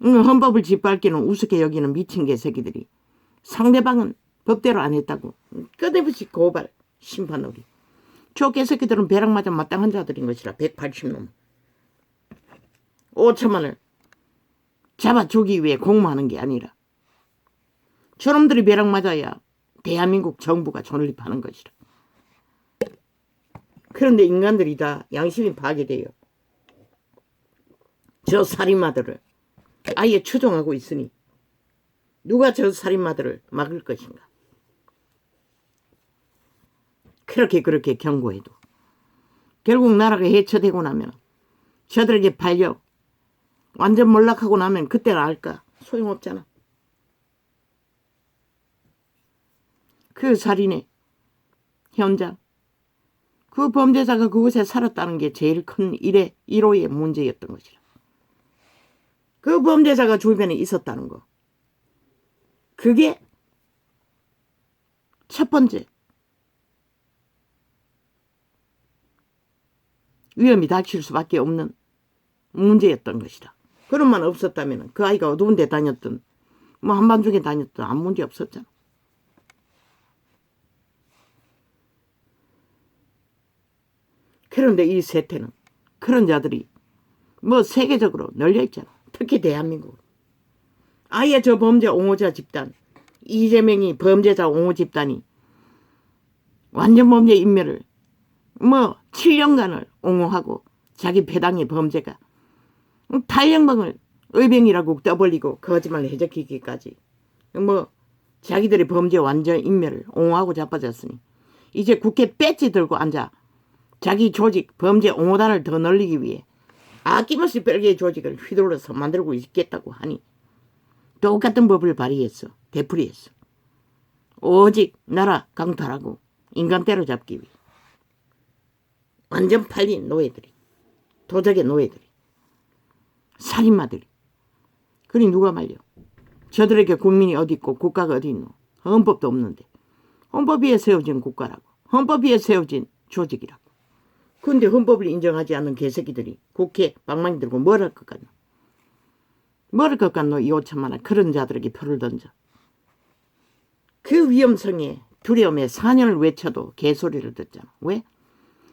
헌법을 짓밟기는 우습게 여기는 미친 개새끼들이 상대방은 법대로 안 했다고 끝없이 고발, 심판놀이. 저 개새끼들은 배락 맞아 마땅한 자들인 것이라 180놈. 5천만을 잡아주기 위해 공모하는 게 아니라 저놈들이 배락 맞아야 대한민국 정부가 존립하는 것이라. 그런데 인간들이 다 양심이 파괴돼요. 저 살인마들을 아예 추종하고 있으니 누가 저 살인마들을 막을 것인가. 그렇게 경고해도 결국 나라가 해체되고 나면 저들에게 팔려 완전 몰락하고 나면 그때는 알까. 소용없잖아. 그 살인의 현장, 그 범죄자가 그곳에 살았다는 게 제일 큰 1호의 문제였던 것이라. 그 범죄자가 주변에 있었다는 거, 그게 첫 번째 위험이 닥칠 수밖에 없는 문제였던 것이다. 그런만 없었다면 그 아이가 어두운 데 다녔든 한밤중에 다녔든 아무 문제 없었잖아. 그런데 이 세태는 그런 자들이 세계적으로 널려있잖아. 특히 대한민국. 아예 저 범죄 옹호자 집단, 이재명이 범죄자 옹호 집단이 완전 범죄 인멸을 7년간을 옹호하고 자기 배당의 범죄가 탈영방을 의병이라고 떠벌리고 거짓말 해적히기까지 자기들의 범죄 완전 인멸을 옹호하고 자빠졌으니 이제 국회 배지 들고 앉아 자기 조직 범죄 옹호단을 더 늘리기 위해 아낌없이 별개의 조직을 휘둘러서 만들고 있겠다고 하니 똑같은 법을 발의했어. 되풀이했어. 오직 나라 강탈하고 인간 때려잡기 위해. 완전 팔린 노예들이, 도적의 노예들이, 살인마들이. 그러니 누가 말려. 저들에게 국민이 어디 있고 국가가 어디 있노. 헌법도 없는데. 헌법 위에 세워진 국가라고. 헌법 위에 세워진 조직이라고. 그런데 헌법을 인정하지 않는 개새끼들이 국회 방망이 들고 뭘 할 것 같노. 뭘 할 것 같노. 이 5천만원 그런 자들에게 표를 던져. 그 위험성에 두려움에 4년을 외쳐도 개소리를 듣잖아. 왜?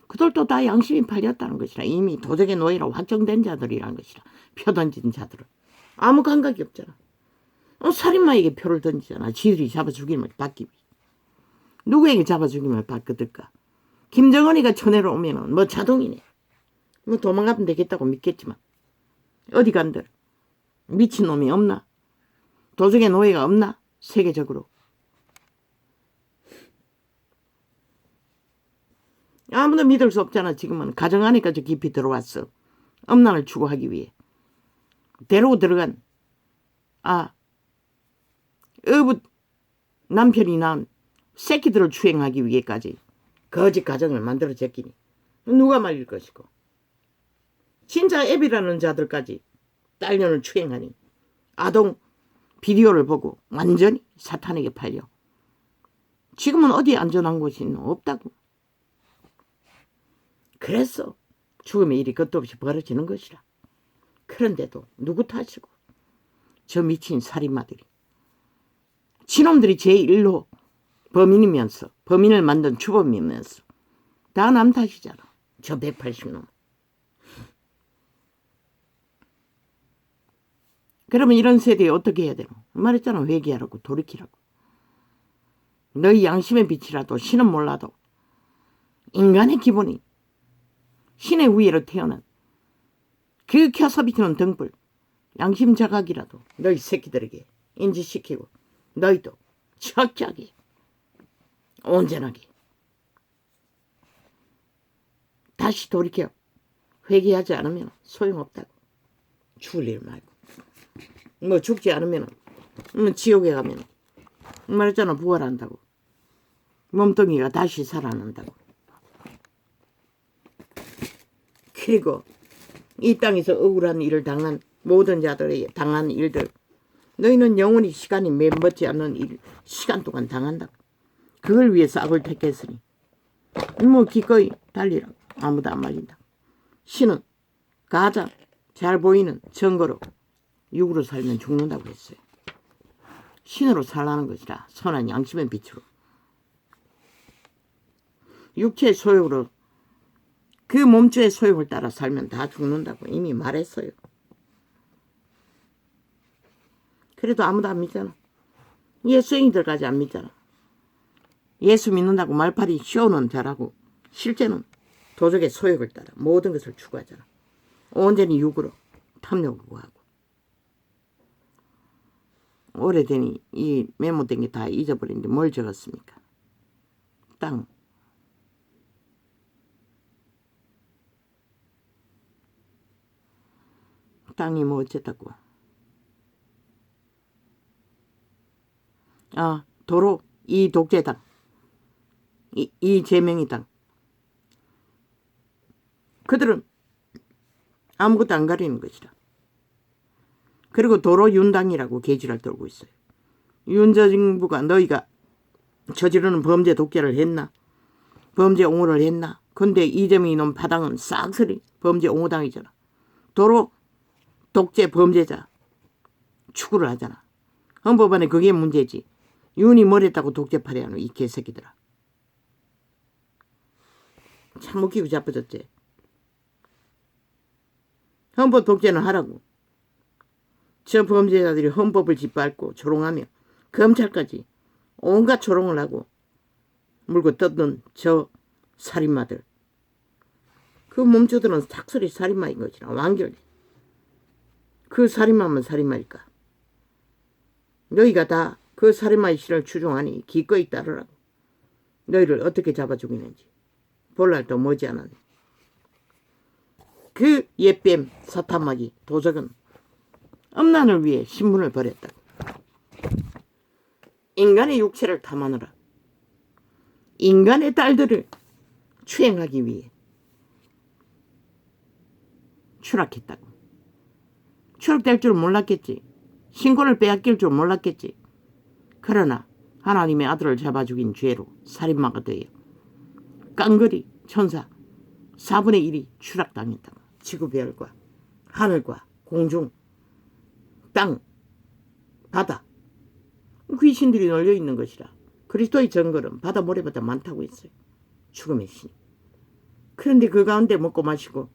그들도 다 양심이 팔렸다는 것이라. 이미 도적의 노예로 확정된 자들이라는 것이라. 표 던진 자들은 아무 감각이 없잖아. 살인마에게 표를 던지잖아. 지들이 잡아 죽임을 받기 위해. 누구에게 잡아 죽임을 받거들까. 김정은이가 천혜로 오면은 자동이네. 도망가면 되겠다고 믿겠지만 어디 간들 미친놈이 없나? 도적의 노예가 없나? 세계적으로. 아무도 믿을 수 없잖아. 지금은 가정 안에까지 깊이 들어왔어. 엄난을 추구하기 위해. 데리고 들어간 어부 남편이 낳은 새끼들을 추행하기 위해까지 거짓 가정을 만들어 제끼니 누가 말릴 것이고. 진짜 애비라는 자들까지 딸년을 추행하니 아동 비디오를 보고 완전히 사탄에게 팔려. 지금은 어디 안전한 곳이 없다고. 그래서 죽음의 일이 끝도 없이 벌어지는 것이라. 그런데도 누구 탓이고 저 미친 살인마들이 지놈들이 제1호 범인이면서 범인을 만든 주범이면서 다 남 탓이잖아. 저 180놈. 그러면 이런 세대에 어떻게 해야 되노? 말했잖아. 회개하라고 돌이키라고. 너희 양심의 빛이라도 신은 몰라도 인간의 기본이 신의 위에로 태어난 그 켜서 비치는 등불 양심 자각이라도 너희 새끼들에게 인지시키고 너희도 철저하게 온전하게 다시 돌이켜 회개하지 않으면 소용없다고. 죽을 일 말고 뭐 죽지 않으면 지옥에 가면 말했잖아 부활한다고. 몸뚱이가 다시 살아난다고. 그리고 이 땅에서 억울한 일을 당한 모든 자들에게 당한 일들 너희는 영원히 시간이 맴벗지 않는 일 시간 동안 당한다고. 그걸 위해서 악을 택했으니 뭐 기꺼이 달리라고. 아무도 안 말린다. 신은 가장 잘 보이는 증거로 육으로 살면 죽는다고 했어요. 신으로 살라는 것이라 선한 양심의 빛으로. 육체의 소욕으로 그 몸체의 소욕을 따라 살면 다 죽는다고 이미 말했어요. 그래도 아무도 안 믿잖아. 예수인들까지 안 믿잖아. 예수 믿는다고 말팔이 쇼는 잘하고 실제는 도적의 소욕을 따라 모든 것을 추구하잖아. 온전히 육으로 탐욕을 구하고. 오래되니 이 메모된 게 다 잊어버리는데 뭘 적었습니까? 땅. 땅이 뭐 어쨌다고. 도로 이 독재당. 이 제명이 당. 그들은 아무것도 안 가리는 것이라. 그리고 도로 윤당이라고 개지랄 떨고 있어요. 윤정부가 너희가 저지르는 범죄 독재를 했나? 범죄 옹호를 했나? 근데 이재명이 놈 파당은 싹쓸이 범죄 옹호당이잖아. 도로 독재 범죄자 추구를 하잖아. 헌법안에 그게 문제지. 윤이 뭘 했다고 독재파리 하노 이 개새끼들아. 참 웃기고 자빠졌지. 헌법 독재는 하라고. 저 범죄자들이 헌법을 짓밟고 조롱하며 검찰까지 온갖 조롱을 하고 물고 뜯는 저 살인마들. 그 몸주들은 삭소리 살인마인 것이라 완결돼. 그 살인마면 살인마일까. 너희가 다 그 살인마의 실을 추종하니 기꺼이 따르라고. 너희를 어떻게 잡아 죽이는지 볼 날도 머지않았네. 그 옛뱀 사탄마귀 도적은 음란을 위해 신분을 버렸다. 인간의 육체를 탐하느라 인간의 딸들을 추행하기 위해 추락했다고. 추락될 줄 몰랐겠지. 신권을 빼앗길 줄 몰랐겠지. 그러나 하나님의 아들을 잡아 죽인 죄로 살인마가 되어 깡그리 천사 4분의 1이 추락당했다고. 지구별과 하늘과 공중 땅 바다 귀신들이 널려있는 것이라. 그리스도의 정글은 바다 모래보다 많다고 했어요. 죽음의 신. 그런데 그 가운데 먹고 마시고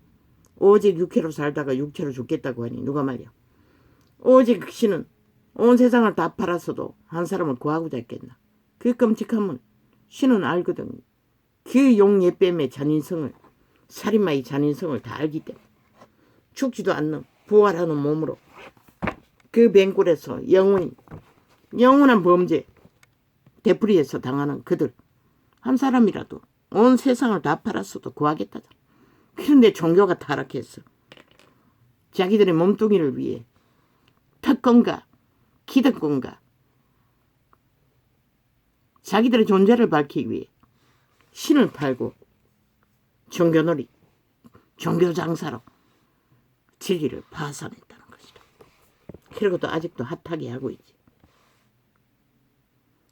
오직 육체로 살다가 육체로 죽겠다고 하니 누가 말이야. 오직 그 신은 온 세상을 다 팔았어도 한 사람을 구하고자 했겠나. 그 끔찍함은 신은 알거든. 그 용예뱀의 잔인성을 살인마의 잔인성을 다 알기 때문에 죽지도 않는 부활하는 몸으로 그 뱅골에서 영원한 범죄 되풀이해서 당하는 그들 한 사람이라도 온 세상을 다 팔았어도 구하겠다자. 그런데 종교가 타락했어. 자기들의 몸뚱이를 위해 특권과 기득권과 자기들의 존재를 밝히기 위해 신을 팔고 종교놀이, 종교장사로 진리를 파산했다는 것이다. 그리고 또 아직도 핫하게 하고 있지.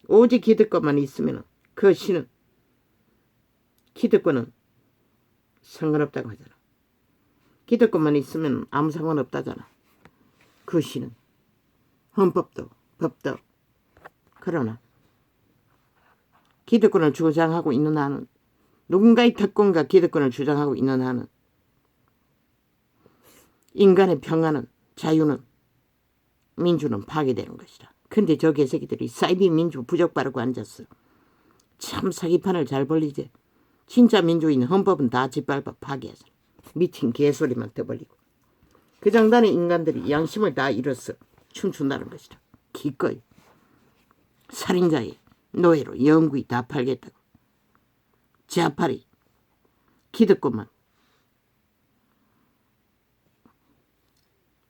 오직 기득권만 있으면 그 신은 기득권은 상관없다고 하잖아. 기득권만 있으면 아무 상관없다잖아. 그 신은 헌법도 법도. 그러나 기득권을 주장하고 있는 한은 누군가의 특권과 기득권을 주장하고 있는 한은 인간의 평화는 자유는 민주는 파괴되는 것이다. 근데 저 개새끼들이 사이비 민주 부적 바르고 앉았어. 참 사기판을 잘 벌리지. 진짜 민주인 헌법은 다 짓밟아 파괴해서 미친 개소리만 떠벌리고 그 장단의 인간들이 양심을 다 잃었어 춤춘다는 것이다. 기꺼이 살인자의 노예로 영구히 다 팔겠다고. 자팔이 기득권만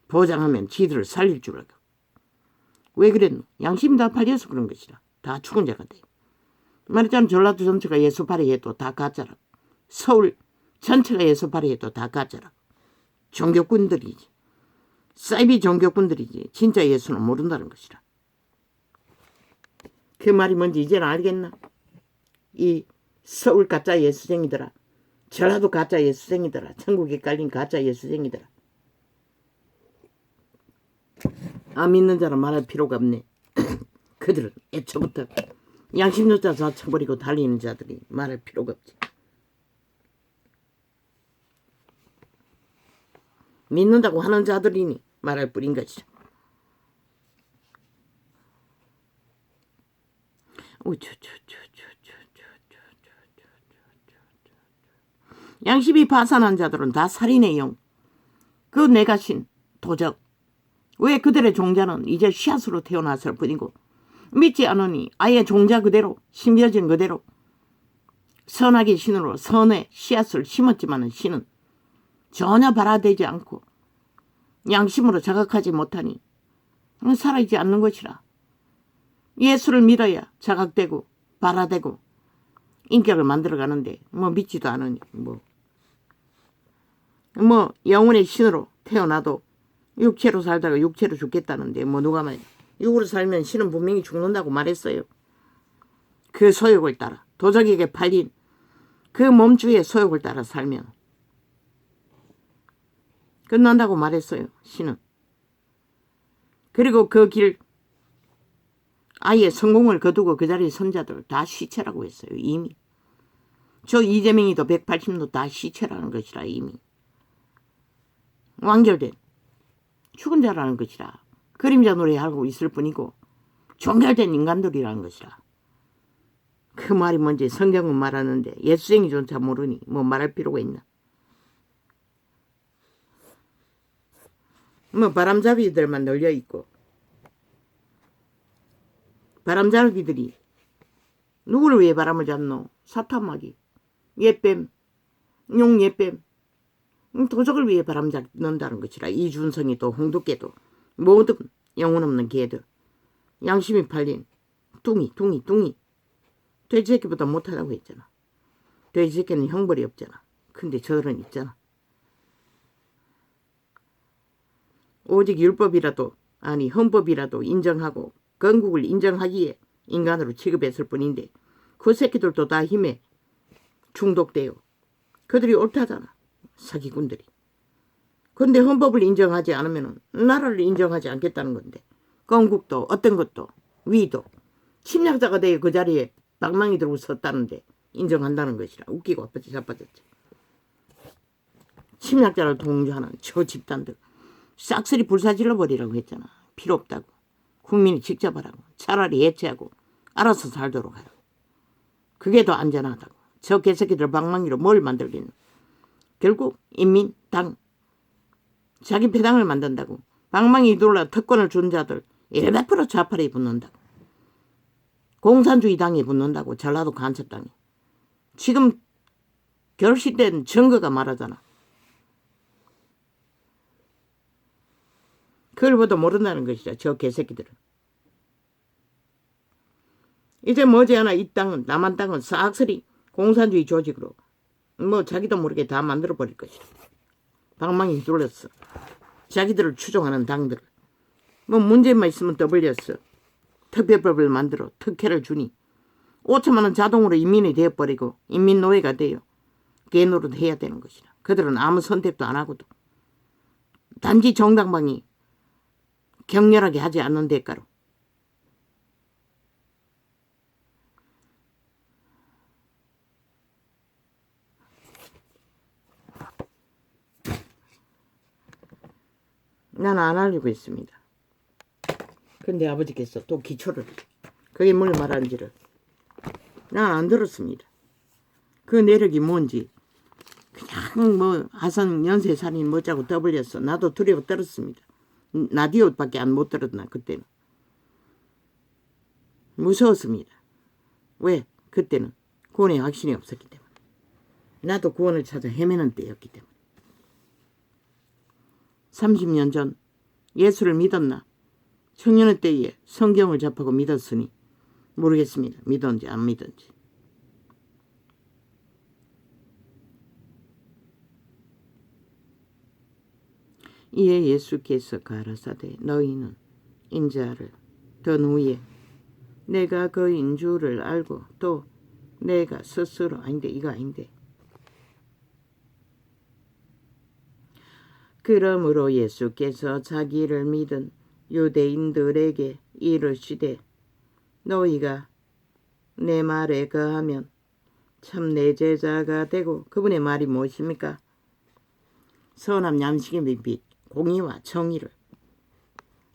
보장하면 지들을 살릴 줄 알고. 왜 그랬노? 양심 다 팔려서 그런 것이라. 다 죽은 자가 돼. 말했잖아. 전라도 전체가 예수팔이 해도 다 가짜라. 서울 전체가 예수팔이 해도 다 가짜라. 종교꾼들이지. 사이비 종교꾼들이지. 진짜 예수는 모른다는 것이라. 그 말이 뭔지 이제는 알겠나? 이 서울 가짜 예수쟁이들아. 전라도 가짜 예수쟁이들아. 천국에 깔린 가짜 예수쟁이들아. 안 믿는 자라 말할 필요가 없네. 그들은 애초부터 양심조차 다 쳐버리고 달리는 자들이 말할 필요가 없지. 믿는다고 하는 자들이니 말할 뿐인 것이죠. 양심이 파산한 자들은 다 살인의 영. 그 내가 신 도적. 왜 그들의 종자는 이제 씨앗으로 태어났을 뿐이고 믿지 않으니 아예 종자 그대로 심겨진 그대로 선악의 신으로 선의 씨앗을 심었지만 신은 전혀 발화되지 않고 양심으로 자각하지 못하니 살아있지 않는 것이라. 예수를 믿어야 자각되고 발화되고 인격을 만들어가는데 믿지도 않으니 영혼의 신으로 태어나도 육체로 살다가 육체로 죽겠다는데 누가 말이야. 육으로 살면 신은 분명히 죽는다고 말했어요. 그 소욕을 따라 도적에게 팔린 그 몸주의 소욕을 따라 살면 끝난다고 말했어요. 신은. 그리고 그 길 아예 성공을 거두고 그 자리에 선 자들 다 시체라고 했어요. 이미. 저 이재명이도 180도 다 시체라는 것이라. 이미. 완결된 죽은 자라는 것이라. 그림자 노래하고 있을 뿐이고 종결된 인간들이라는 것이라. 그 말이 뭔지 성경은 말하는데 예수쟁이조차 모르니 말할 필요가 있나. 바람잡이들만 널려있고 바람잡이들이 누구를 위해 바람을 잡노? 사탄마귀, 예뱀, 용예뱀, 도적을 위해 바람 잡는다는 것이라. 이준성이 또 홍두깨도 모든 영혼 없는 개들, 양심이 팔린 뚱이 돼지새끼보다 못하다고 했잖아. 돼지새끼는 형벌이 없잖아. 근데 저들은 있잖아. 오직 율법이라도 아니 헌법이라도 인정하고 건국을 인정하기에 인간으로 취급했을 뿐인데 그 새끼들도 다 힘에 중독되어 그들이 옳다잖아. 사기꾼들이. 근데 헌법을 인정하지 않으면 나라를 인정하지 않겠다는 건데 건국도 어떤 것도 위도 침략자가 되어 그 자리에 방망이 들고 섰다는데 인정한다는 것이라. 웃기고 자빠졌지. 침략자를 동조하는 저 집단들 싹쓸이 불사질러 버리라고 했잖아. 필요 없다고. 국민이 직접 하라고. 차라리 해체하고 알아서 살도록 하라고. 그게 더 안전하다고. 저 개새끼들 방망이로 뭘 만들겠노. 결국 인민당 자기 배당을 만든다고. 방망이 둘러 특권을 준 자들 100% 좌파에 붙는다고. 공산주의 당에 붙는다고. 전라도 간첩당에. 지금 결실된 증거가 말하잖아. 그걸 봐도 모른다는 것이죠. 저 개새끼들은. 이제 머지않아 이 땅은 남한 땅은 싹쓸이 공산주의 조직으로 자기도 모르게 다 만들어버릴 것이다. 방망이 둘렀어. 자기들을 추종하는 당들을. 문제만 있으면 떠벌렸어. 특별법을 만들어 특혜를 주니 5천만 원 자동으로 인민이 되어버리고 인민노예가 돼요. 개노릇 해야 되는 것이다. 그들은 아무 선택도 안 하고도 단지 정당방위 격렬하게 하지 않는 대가로 난 안 알고 있습니다. 근데 아버지께서 또 기초를 그게 뭘 말하는지를 난 안 들었습니다. 그 내력이 뭔지 그냥 하선 연쇄살인 뭐자고 떠벌렸어. 나도 두려워 떨었습니다. 라디오밖에 못 들었나 그때는. 무서웠습니다. 왜? 그때는 구원의 확신이 없었기 때문에. 나도 구원을 찾아 헤매는 때였기 때문에. 30년 전 예수를 믿었나? 청년의 때에 성경을 접하고 믿었으니 모르겠습니다. 믿었는지 안 믿었는지. 이에 예수께서 가라사대 너희는 인자를 더 후에 내가 그인 줄을 알고 또 내가 스스로 아닌데 이거 아닌데 그러므로 예수께서 자기를 믿은 유대인들에게 이르시되 너희가 내 말에 거하면 참 내 제자가 되고 그분의 말이 무엇입니까? 선한 양식의 빛 공의와 정의를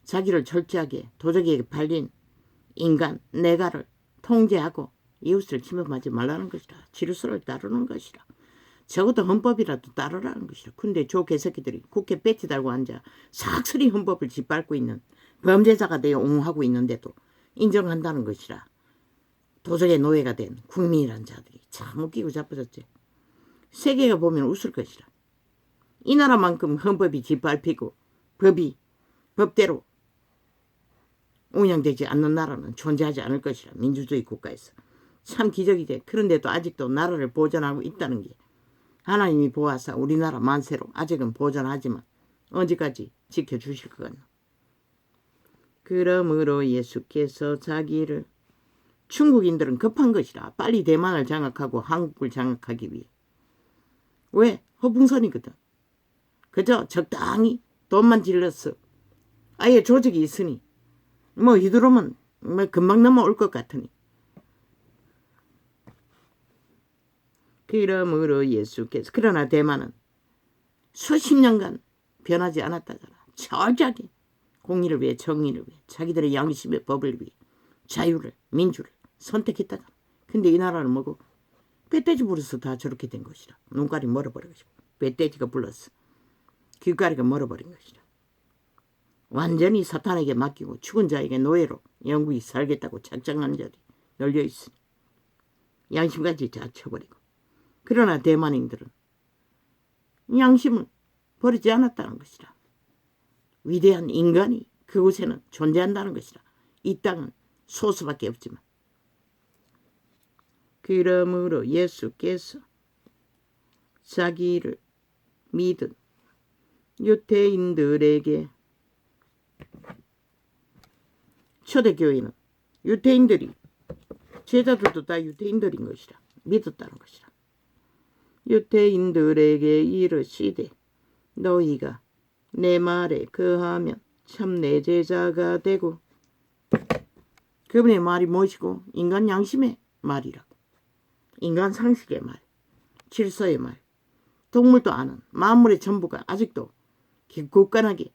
자기를 철저하게 도적에게 팔린 인간 내가를 통제하고 이웃을 침범하지 말라는 것이라. 질서를 따르는 것이라. 적어도 헌법이라도 따르라는 것이라. 근데 저 개새끼들이 국회 배지 달고 앉아 삭스리 헌법을 짓밟고 있는 범죄자가 되어 옹호하고 있는데도 인정한다는 것이라. 도적의 노예가 된 국민이란 자들이 참 웃기고 자빠졌지. 세계가 보면 웃을 것이라. 이 나라만큼 헌법이 짓밟히고 법이 법대로 운영되지 않는 나라는 존재하지 않을 것이라. 민주주의 국가에서. 참 기적이지. 그런데도 아직도 나라를 보존하고 있다는 게 하나님이 보아사 우리나라 만세로 아직은 보존하지만 언제까지 지켜주실 것 같나. 그러므로 예수께서 자기를 중국인들은 급한 것이라. 빨리 대만을 장악하고 한국을 장악하기 위해. 왜? 허풍선이거든. 그저 적당히 돈만 질렀어. 아예 조직이 있으니 뭐 이대로면 뭐 금방 넘어올 것 같으니. 그러므로 예수께서 그러나 대만은 수십 년간 변하지 않았다잖아. 철저하게 공의를 위해 정의를 위해 자기들의 양심의 법을 위해 자유를 민주를 선택했다잖아. 근데 이 나라는 뭐고 멧돼지 불어서 다 저렇게 된 것이라. 눈깔이 멀어버려가지고 멧돼지가 불렀어. 귀가리가 멀어버린 것이라. 완전히 사탄에게 맡기고 죽은 자에게 노예로 영국이 살겠다고 작정한 자들이 널려있으니 양심까지 다 쳐버리고. 그러나 대만인들은 양심을 버리지 않았다는 것이라. 위대한 인간이 그곳에는 존재한다는 것이라. 이 땅은 소수밖에 없지만. 그러므로 예수께서 자기를 믿은 유대인들에게 초대교회는 유대인들이 제자들도 다 유대인들인 것이라. 믿었다는 것이라. 유대인들에게 이르시되 너희가 내 말에 거하면 참 내 제자가 되고. 그분의 말이 무엇이고? 인간 양심의 말이라고. 인간 상식의 말, 질서의 말. 동물도 아는 만물의 전부가 아직도 굳건하게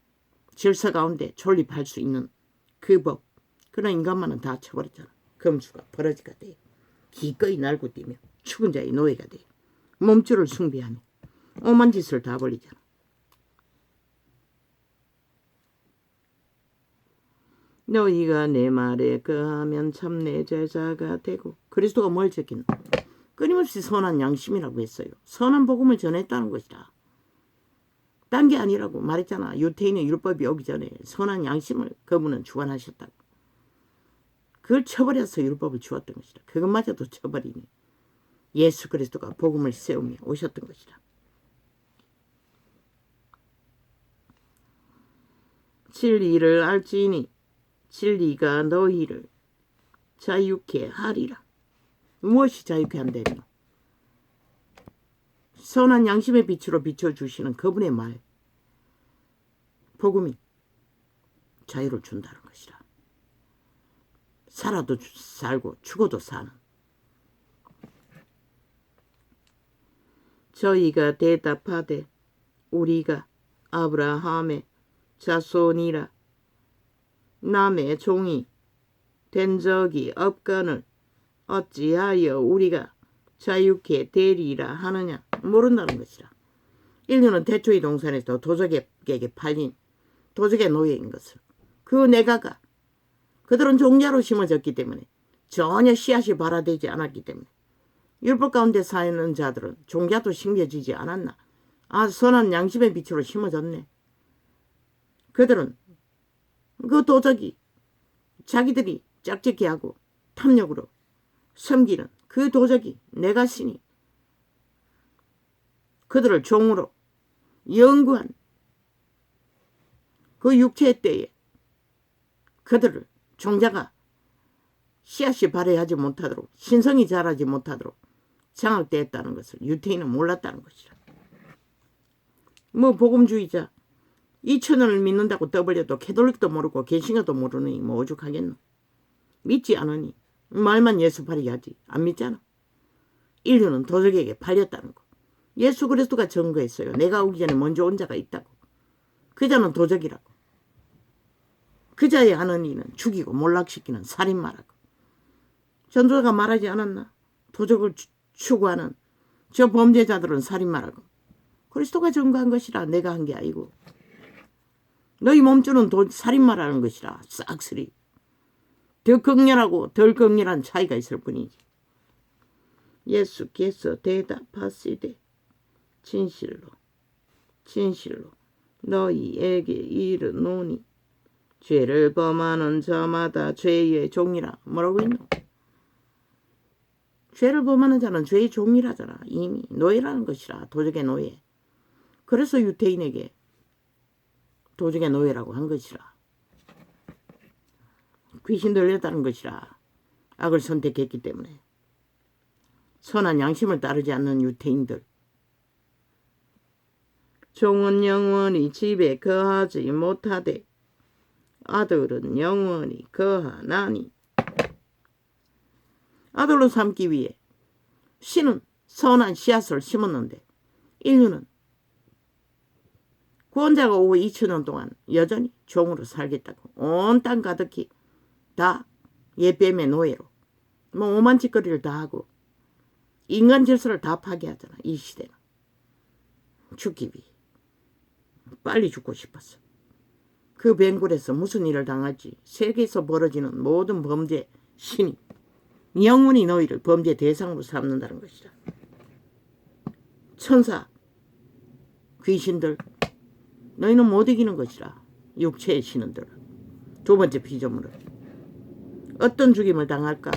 질서 가운데 존립할 수 있는 그 법. 그런 인간만은 다 쳐버렸잖아. 검수가 버러지가 돼요. 기꺼이 날고 뛰며 죽은 자의 노예가 돼요. 몸줄을 숭배하며 오만 짓을 다 벌리잖아. 너희가 내 말에 거하면 참 내 제자가 되고. 그리스도가 뭘 지키나? 끊임없이 선한 양심이라고 했어요. 선한 복음을 전했다는 것이라. 딴 게 아니라고 말했잖아. 유태인의 율법이 오기 전에 선한 양심을 그분은 주관하셨다고. 그걸 쳐버려서 율법을 주었던 것이라. 그것마저도 쳐버리니 예수 그리스도가 복음을 세우며 오셨던 것이라. 진리를 알지니 진리가 너희를 자유케 하리라. 무엇이 자유케 한다며? 선한 양심의 빛으로 비춰주시는 그분의 말, 복음이 자유를 준다는 것이라. 살아도 살고 죽어도 사는. 저희가 대답하되 우리가 아브라함의 자손이라 남의 종이 된 적이 없거늘 어찌하여 우리가 자유케 되리라 하느냐. 모른다는 것이라. 인류는 태초의 동산에서 도적에게 팔린 도적의 노예인 것을. 그 내가가 그들은 종자로 심어졌기 때문에 전혀 씨앗이 발화되지 않았기 때문에 율법 가운데 사는 자들은 종자도 심겨지지 않았나. 선한 양심의 빛으로 심어졌네. 그들은 그 도적이 자기들이 짝짓기 하고 탐욕으로 섬기는 그 도적이 내가 신이 그들을 종으로 영구한 그 육체의 때에 그들을 종자가 씨앗이 발휘하지 못하도록 신성이 자라지 못하도록 장악되었다는 것을 유태인은 몰랐다는 것이라. 복음주의자 2000원을 믿는다고 떠벌려도 캐톨릭도 모르고 개신교도 모르니 오죽하겠노. 믿지 않으니 말만 예수 발휘하지 안 믿잖아. 인류는 도적에게 팔렸다는 거. 예수 그리스도가 증거했어요. 내가 오기 전에 먼저 온 자가 있다고. 그 자는 도적이라고. 그 자의 하는 일은 죽이고 몰락시키는 살인마라고. 전도자가 말하지 않았나? 도적을 추구하는 저 범죄자들은 살인마라고. 그리스도가 증거한 것이라. 내가 한 게 아니고. 너희 몸주는 살인마라는 것이라. 싹쓸이. 더 극렬하고 덜 극렬한 차이가 있을 뿐이지. 예수께서 대답하시되 진실로 너희에게 이르노니 죄를 범하는 자마다 죄의 종이라. 뭐라고 했노? 죄를 범하는 자는 죄의 종이라잖아. 이미 노예라는 것이라. 도적의 노예. 그래서 유태인에게 도적의 노예라고 한 것이라. 귀신 들렸다는 것이라. 악을 선택했기 때문에. 선한 양심을 따르지 않는 유태인들. 종은 영원히 집에 거하지 못하되 아들은 영원히 거하나니. 아들로 삼기 위해 신은 선한 씨앗을 심었는데 인류는 구원자가 오후 2000년 동안 여전히 종으로 살겠다고 온 땅 가득히 다 예뱀의 노예로 오만 짓거리를 다 하고 인간 질서를 다 파괴하잖아. 이 시대는. 죽기 위해 빨리 죽고 싶었어. 그 뱅굴에서 무슨 일을 당할지 세계에서 벌어지는 모든 범죄 신이 영원히 너희를 범죄 대상으로 삼는다는 것이다. 천사, 귀신들, 너희는 못 이기는 것이라. 육체의 신은들. 두 번째 피조물은 어떤 죽임을 당할까?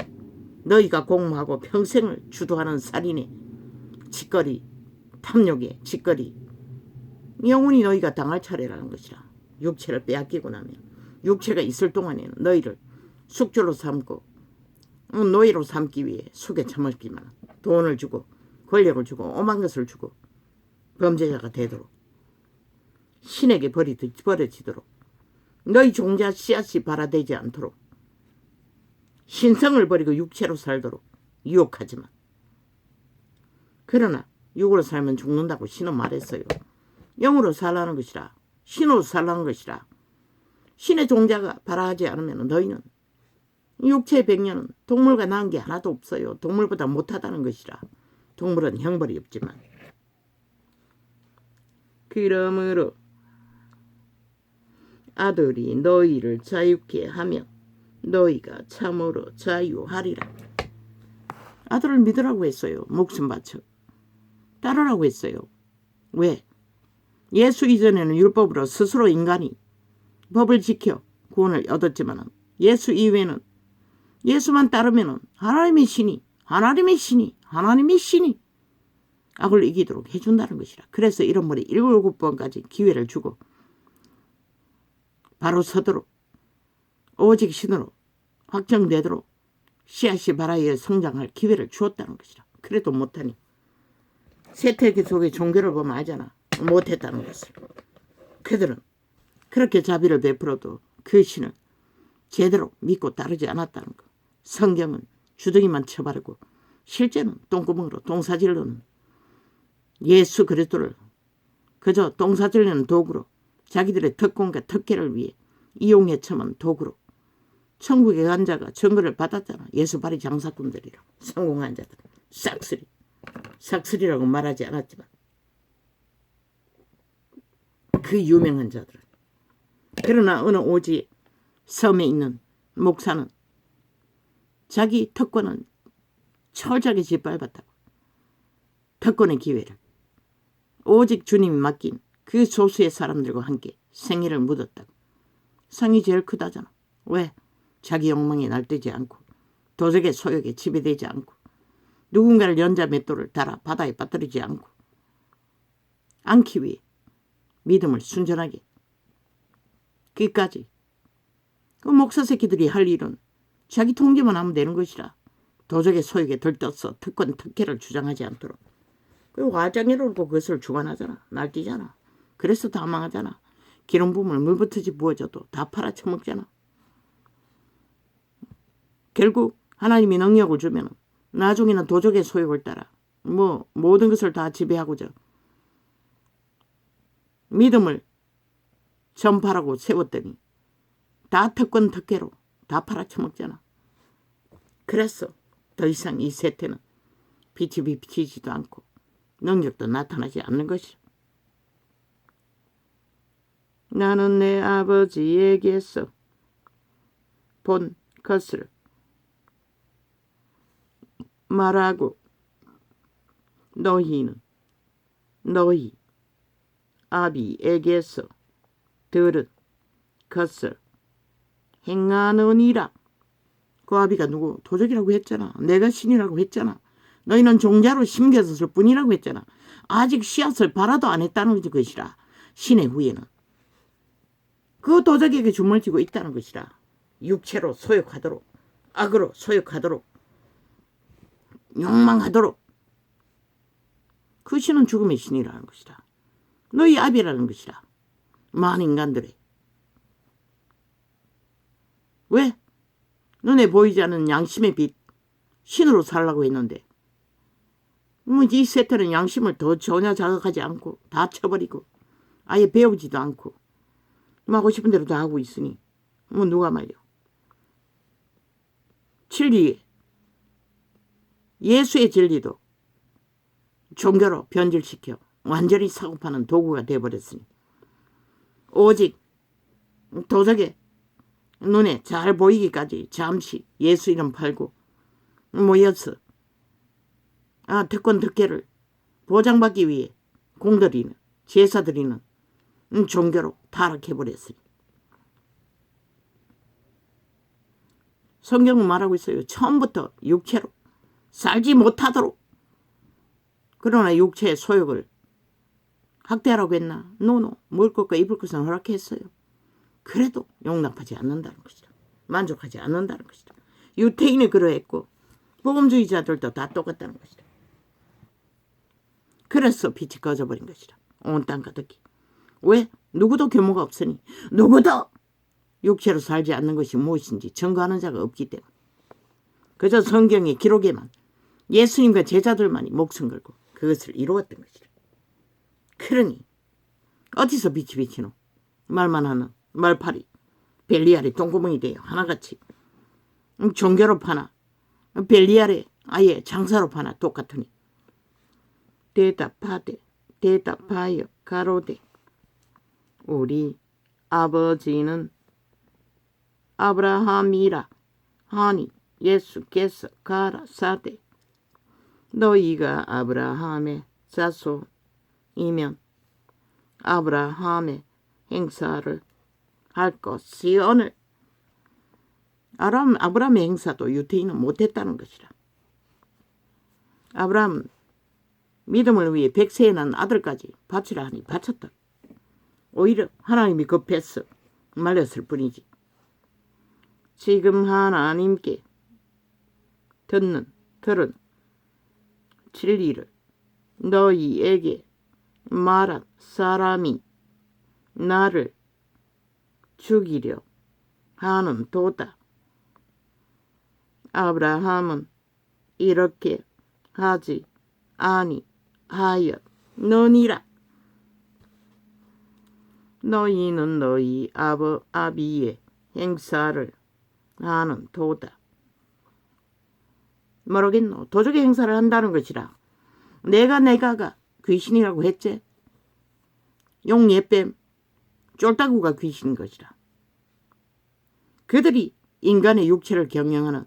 너희가 공모하고 평생을 주도하는 살인의 짓거리, 탐욕의 짓거리, 영원히 너희가 당할 차례라는 것이라. 육체를 빼앗기고 나면 육체가 있을 동안에는 너희를 숙주로 삼고 노예로 삼기 위해 속에 처먹기만 돈을 주고 권력을 주고 오만 것을 주고 범죄자가 되도록 신에게 버려지도록 너희 종자 씨앗이 발화되지 않도록 신성을 버리고 육체로 살도록 유혹하지만 그러나 육으로 살면 죽는다고 신은 말했어요. 영으로 살라는 것이라. 신으로 살라는 것이라. 신의 종자가 발화하지 않으면 너희는 육체의 백년은 동물과 나은 게 하나도 없어요. 동물보다 못하다는 것이라. 동물은 형벌이 없지만. 그러므로 아들이 너희를 자유케 하면 너희가 참으로 자유하리라. 아들을 믿으라고 했어요. 목숨 바쳐. 따르라고 했어요. 왜? 예수 이전에는 율법으로 스스로 인간이 법을 지켜 구원을 얻었지만 예수 이후에는 예수만 따르면 하나님의 신이 악을 이기도록 해준다는 것이라. 그래서 이런 머리 7번까지 기회를 주고 바로 서도록 오직 신으로 확정되도록 씨앗이 발아에 성장할 기회를 주었다는 것이라. 그래도 못하니 세태기 속의 종교를 보면 알잖아. 못했다는 것을. 그들은 그렇게 자비를 베풀어도 그 신을 제대로 믿고 따르지 않았다는 것. 성경은 주둥이만 쳐바르고 실제는 똥구멍으로 똥사질러는 예수 그리스도를 그저 똥사질러는 도구로 자기들의 특권과 특혜를 위해 이용해 처만 도구로 천국에 간 자가 증거를 받았잖아. 예수 바리 장사꾼들이라. 성공한 자들. 싹쓸이라고 말하지 않았지만 그 유명한 자들은. 그러나 어느 오지 섬에 있는 목사는 자기 특권은 철저하게 짓밟았다고. 특권의 기회를 오직 주님이 맡긴 그 소수의 사람들과 함께 생애를 묻었다고. 성이 제일 크다잖아. 왜? 자기 욕망에 날뛰지 않고 도적의 소욕에 지배되지 않고 누군가를 연자 맷돌을 달아 바다에 빠뜨리지 않기 위해 믿음을 순전하게 끝까지. 그 목사 새끼들이 할 일은 자기 통제만 하면 되는 것이라 도적의 소욕에 들떠서 특권 특혜를 주장하지 않도록. 그리고 화장이로도 그것을 주관하잖아. 날뛰잖아. 그래서 다 망하잖아. 기름 부음을 물부터지 부어줘도 다 팔아쳐먹잖아. 결국 하나님이 능력을 주면 나중에는 도적의 소욕을 따라 모든 것을 다 지배하고자 믿음을 전파라고 세웠더니 다 특권 특혜로 다 팔아쳐먹잖아. 그래서 더 이상 이 세태는 빛이 비치지도 않고 능력도 나타나지 않는 것이야. 나는 내 아버지에게서 본 것을 말하고 너희는 너희 아비에게서 들은 것을 행하느니라. 그 아비가 누구? 도적이라고 했잖아. 내가 신이라고 했잖아. 너희는 종자로 심겨졌을 뿐이라고 했잖아. 아직 씨앗을 발아도 안 했다는 것이라. 신의 후예는 그 도적에게 주문을 쥐고 있다는 것이라. 육체로 소욕하도록, 악으로 소욕하도록, 욕망하도록. 그 신은 죽음의 신이라는 것이다. 너희 아비라는 것이다. 많은 인간들의. 왜? 눈에 보이지 않는 양심의 빛, 신으로 살라고 했는데 이 세태는 양심을 더 전혀 자극하지 않고 다 쳐버리고 아예 배우지도 않고 하고 싶은 대로 다 하고 있으니 누가 말이야. 진리, 예수의 진리도 종교로 변질시켜 완전히 사고파는 도구가 되어버렸으니 오직 도적의 눈에 잘 보이기까지 잠시 예수 이름 팔고 모여서 특권 특혜를 보장받기 위해 공들이는 제사 드리는 종교로 타락해버렸으니 성경은 말하고 있어요. 처음부터 육체로 살지 못하도록. 그러나 육체의 소욕을 학대하라고 했나? 노노. 먹을 것과 입을 것은 허락했어요. 그래도 용납하지 않는다는 것이다. 만족하지 않는다는 것이다. 유태인이 그러했고 복음주의자들도 다 똑같다는 것이다. 그래서 빛이 꺼져버린 것이다. 온 땅 가득히. 왜? 누구도 규모가 없으니 누구도 육체로 살지 않는 것이 무엇인지 증거하는 자가 없기 때문에 그저 성경의 기록에만 예수님과 제자들만이 목숨 걸고 그것을 이루었던 것이다. 그러니 어디서 빛이 비치노? 말만 하는 말파리 벨리알의 똥구멍이 되어 하나같이 종교로 파나 벨리알의 아예 장사로 파나 똑같으니 대답하여 가로되 우리 아버지는 아브라함이라 하니 예수께서 가라사대 너희가 아브라함의 자손이면 아브라함의 행사를 할 것이오늘. 아브라함의 행사도 유태인은 못했다는 것이라. 아브라함 믿음을 위해 100세에 난 아들까지 바치라 하니 바쳤다. 오히려 하나님이 급해서 말렸을 뿐이지. 지금 하나님께 들은 진리를 너희에게 말한 사람이 나를 죽이려 하는 도다. 아브라함은 이렇게 하지 아니하였느니라. 너희는 너희 아비의 행사를 하는 도다. 모르겠노? 도적의 행사를 한다는 것이라. 내가가 귀신이라고 했지. 용 예뱀 쫄따구가 귀신인 것이라. 그들이 인간의 육체를 경영하는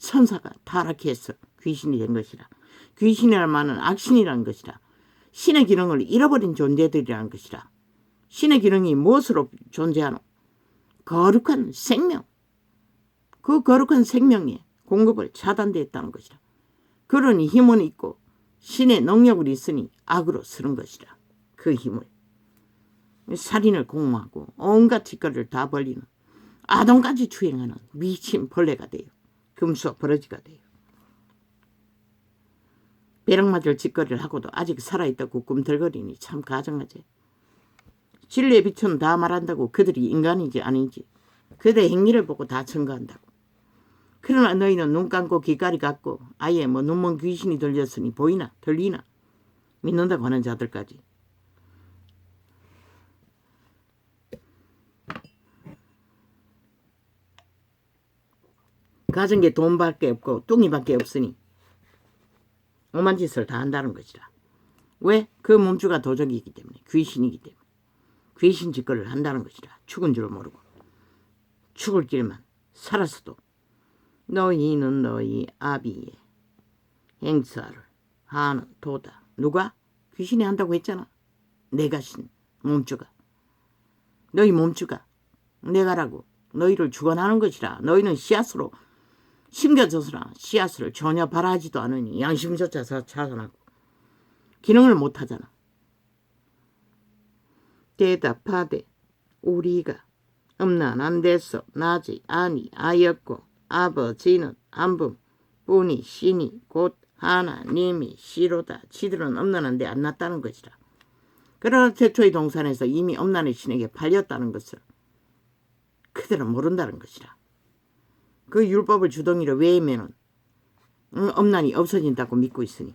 천사가 타락해서 귀신이 된 것이라. 귀신이란 말은 악신이라는 것이라. 신의 기능을 잃어버린 존재들이라는 것이라. 신의 기능이 무엇으로 존재하노? 거룩한 생명. 그 거룩한 생명의 공급을 차단되었다는 것이라. 그러니 힘은 있고 신의 능력을 있으니 악으로 쓰는 것이라. 그 힘을. 살인을 공모하고 온갖 짓거리를 다 벌리는 아동까지 추행하는 미친 벌레가 돼요. 금수와 버러지가 돼요. 벼락 맞을 짓거리를 하고도 아직 살아있다고 꿈틀거리니 참 가정하지. 진리의 빛은 다 말한다고 그들이 인간인지 아닌지 그들의 행위를 보고 다 증거한다고. 그러나 너희는 눈 감고 귀까리 감고 아예 눈먼 귀신이 들렸으니 보이나 들리나 믿는다고 하는 자들까지. 가진 게 돈밖에 없고 뚱이밖에 없으니 오만 짓을 다 한다는 것이라. 왜? 그 몸주가 도적이기 때문에, 귀신이기 때문에 귀신 짓거리를 한다는 것이라. 죽은 줄 모르고 죽을 길만 살았어도 너희는 너희 아비의 행사를 하는 도다. 누가? 귀신이 한다고 했잖아. 내가 신 몸주가, 너희 몸주가 내가라고 너희를 주관하는 것이라. 너희는 씨앗으로 심겨져서라 씨앗을 전혀 바라지도 않으니 양심조차 자산하고 기능을 못하잖아. 대답하되 우리가 음란한 데서 나지 아니하였고 아버지는 한 분뿐이 신이 곧 하나님이 시로다. 지들은 음란한 데 안 났다는 것이라. 그러나 최초의 동산에서 이미 음란의 신에게 팔렸다는 것을 그들은 모른다는 것이라. 그 율법을 주덩이로 외우면 음란이 없어진다고 믿고 있으니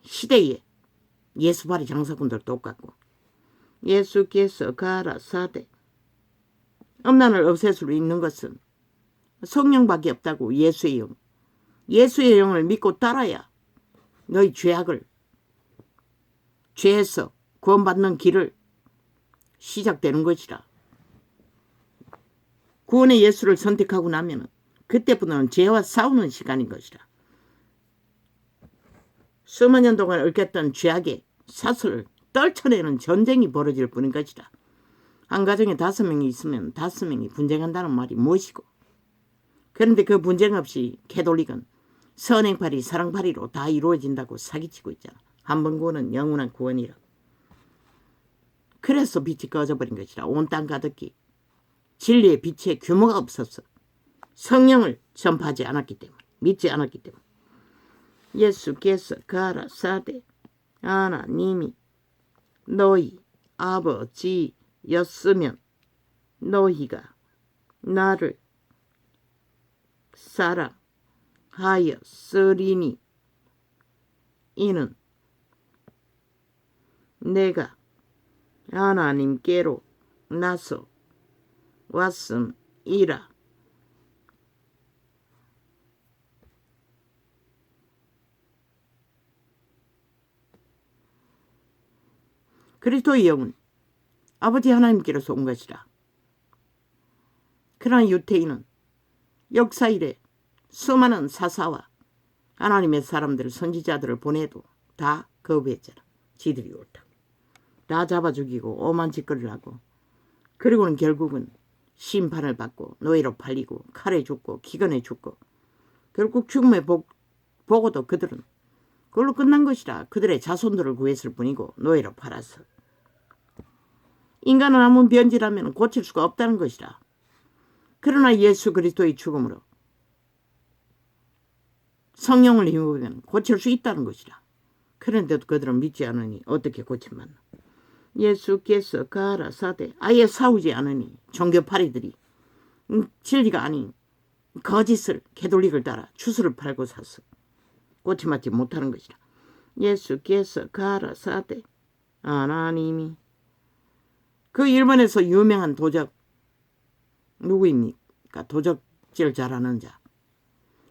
시대에 예수발이 장사꾼들 똑같고 예수께서 가라사대 음란을 없앨 수 있는 것은 성령밖에 없다고. 예수의 영, 예수의 영을 믿고 따라야 너희 죄에서 구원받는 길을 시작되는 것이라. 구원의 예수를 선택하고 나면 그때부터는 죄와 싸우는 시간인 것이라. 수만 년 동안 얽혔던 죄악의 사슬을 떨쳐내는 전쟁이 벌어질 뿐인 것이라. 한 가정에 5명이 있으면 5명이 분쟁한다는 말이 무엇이고, 그런데 그 분쟁 없이 캐톨릭은 선행팔이 사랑팔이로 다 이루어진다고 사기치고 있잖아. 한 번 구원은 영원한 구원이라. 그래서 빛이 꺼져버린 것이라. 온 땅 가득히 진리의 빛의 규모가 없었어. 성령을 전파하지 않았기 때문에, 믿지 않았기 때문에. 예수께서 가라사대 하나님이 너희 아버지였으면 너희가 나를 사랑하였으리니 이는 내가 하나님께로 나서 왔음이라. 그리스도의 영은 아버지 하나님께로서 온 것이라. 그러나 유태인은 역사 이래 수많은 사사와 하나님의 사람들, 선지자들을 보내도 다 거부했잖아. 지들이 옳다고. 다 잡아 죽이고 오만 짓거리를 하고, 그리고는 결국은 심판을 받고 노예로 팔리고 칼에 죽고 기근에 죽고, 결국 죽음에 보고도 그들은 그걸로 끝난 것이라. 그들의 자손들을 구했을 뿐이고 노예로 팔았어. 인간은 아무 변질하면 고칠 수가 없다는 것이라. 그러나 예수 그리스도의 죽음으로 성령을 힘입으면 고칠 수 있다는 것이라. 그런데도 그들은 믿지 않으니 어떻게 고침받나. 예수께서 가라사대 아예 싸우지 않으니 종교파리들이 진리가 아닌 거짓을 캐톨릭을 따라 추수를 팔고 샀어. 고침받지 못하는 것이라. 예수께서 가라사대 하나님이 그 일본에서 유명한 도적 누구입니까? 도적질 잘하는 자.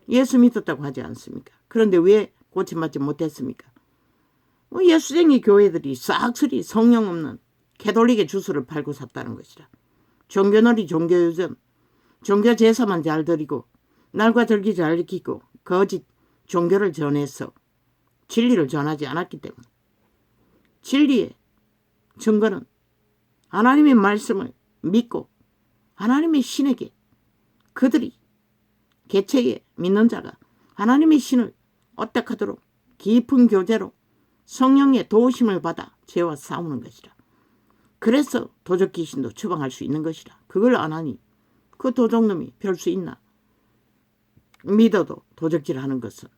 예수 믿었다고 하지 않습니까? 그런데 왜 고침받지 못했습니까? 예수쟁이 교회들이 싹쓸이 성령 없는 캐톨릭의 주스를 팔고 샀다는 것이라. 종교놀이, 종교유전, 종교 제사만 잘 드리고 날과 절기 잘 지키고 거짓 종교를 전해서 진리를 전하지 않았기 때문에 진리의 증거는 하나님의 말씀을 믿고 하나님의 신에게 그들이 개체에 믿는 자가 하나님의 신을 어떡하도록 깊은 교제로 성령의 도우심을 받아 죄와 싸우는 것이라. 그래서 도적 귀신도 추방할 수 있는 것이라. 그걸 안 하니 그 도적놈이 별 수 있나. 믿어도 도적질하는 것은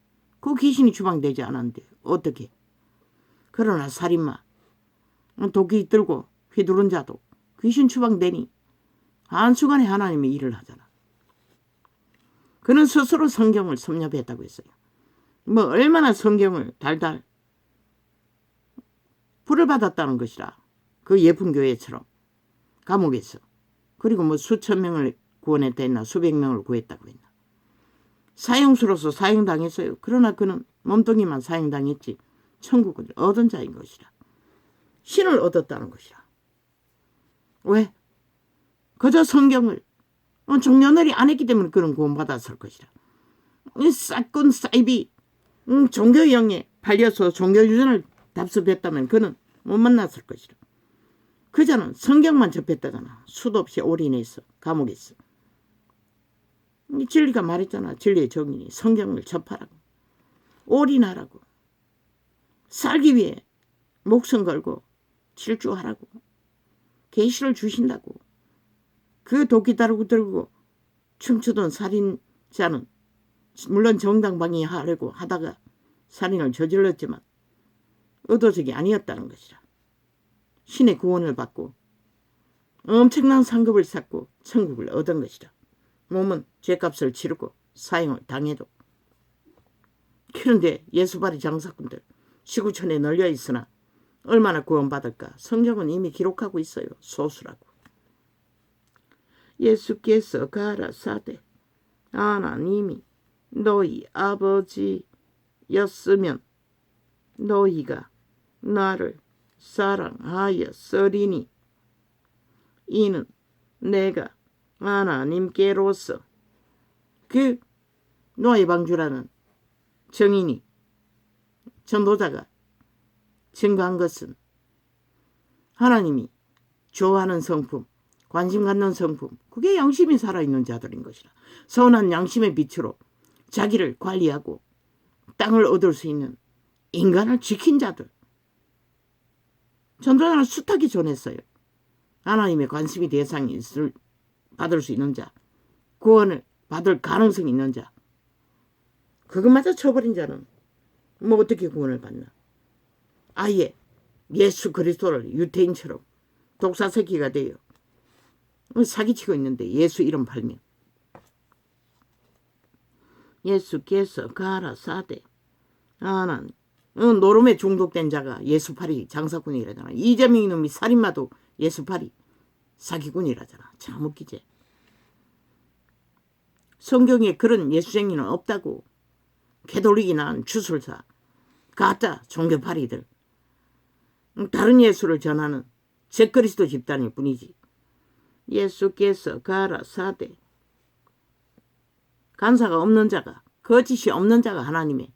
그 귀신이 추방되지 않았는데 어떻게. 그러나 살인마 도끼 들고 휘두른 자도 귀신 추방되니 한순간에 하나님이 일을 하잖아. 그는 스스로 성경을 섭렵했다고 했어요. 뭐 얼마나 성경을 달달 불을 받았다는 것이라. 그 예쁜 교회처럼 감옥에서. 그리고 뭐 수천 명을 구원했다 했나 수백 명을 구했다고 했나. 사형수로서 사형당했어요. 그러나 그는 몸뚱이만 사형당했지 천국을 얻은 자인 것이라. 신을 얻었다는 것이라. 왜? 그저 성경을 종려놀이 안 했기 때문에 그런 구원받았을 것이라. 이 싹군 사이비 종교형에 팔려서 종교유전을 답습했다면 그는 못 만났을 것이라. 그자는 성경만 접했다잖아. 수도 없이 올인해서 감옥에서. 진리가 말했잖아. 진리의 정인이 성경을 접하라고. 올인하라고. 살기 위해 목숨 걸고 질주하라고. 계시를 주신다고. 그 도끼 다루고 들고 춤추던 살인자는 물론 정당방위하려고 하다가 살인을 저질렀지만 의도적이 아니었다는 것이라. 신의 구원을 받고 엄청난 상급을 쌓고 천국을 얻은 것이라. 몸은 죄값을 치르고 사형을 당해도. 그런데 예수발이 장사꾼들 시구천에 널려 있으나 얼마나 구원받을까. 성경은 이미 기록하고 있어요. 소수라고. 예수께서 가라사대 하나님이 너희 아버지였으면 너희가 나를 사랑하였으리니 이는 내가 하나님께로서 그 노예방주라는 정인이 전도자가 증거한 것은 하나님이 좋아하는 성품, 관심 갖는 성품, 그게 양심이 살아있는 자들인 것이라. 선한 양심의 빛으로 자기를 관리하고 땅을 얻을 수 있는 인간을 지킨 자들. 전도자는 숱하게 전했어요. 하나님의 관심이 대상이 받을 수 있는 자, 구원을 받을 가능성이 있는 자, 그것마저 쳐버린 자는 뭐 어떻게 구원을 받나. 아예 예수 그리스도를 유태인처럼 독사새끼가 되어 사기치고 있는데 예수 이름 팔면. 예수께서 가라사대 하나님. 노름에 중독된 자가 예수팔이 장사꾼이라잖아. 이재명 놈이 살인마도 예수팔이 사기꾼이라잖아. 참 웃기지. 성경에 그런 예수쟁이는 없다고. 개돌리기 난 주술사, 가짜 종교파리들, 다른 예수를 전하는 적그리스도 집단일 뿐이지. 예수께서 가라사대 간사가 없는 자가, 거짓이 없는 자가 하나님의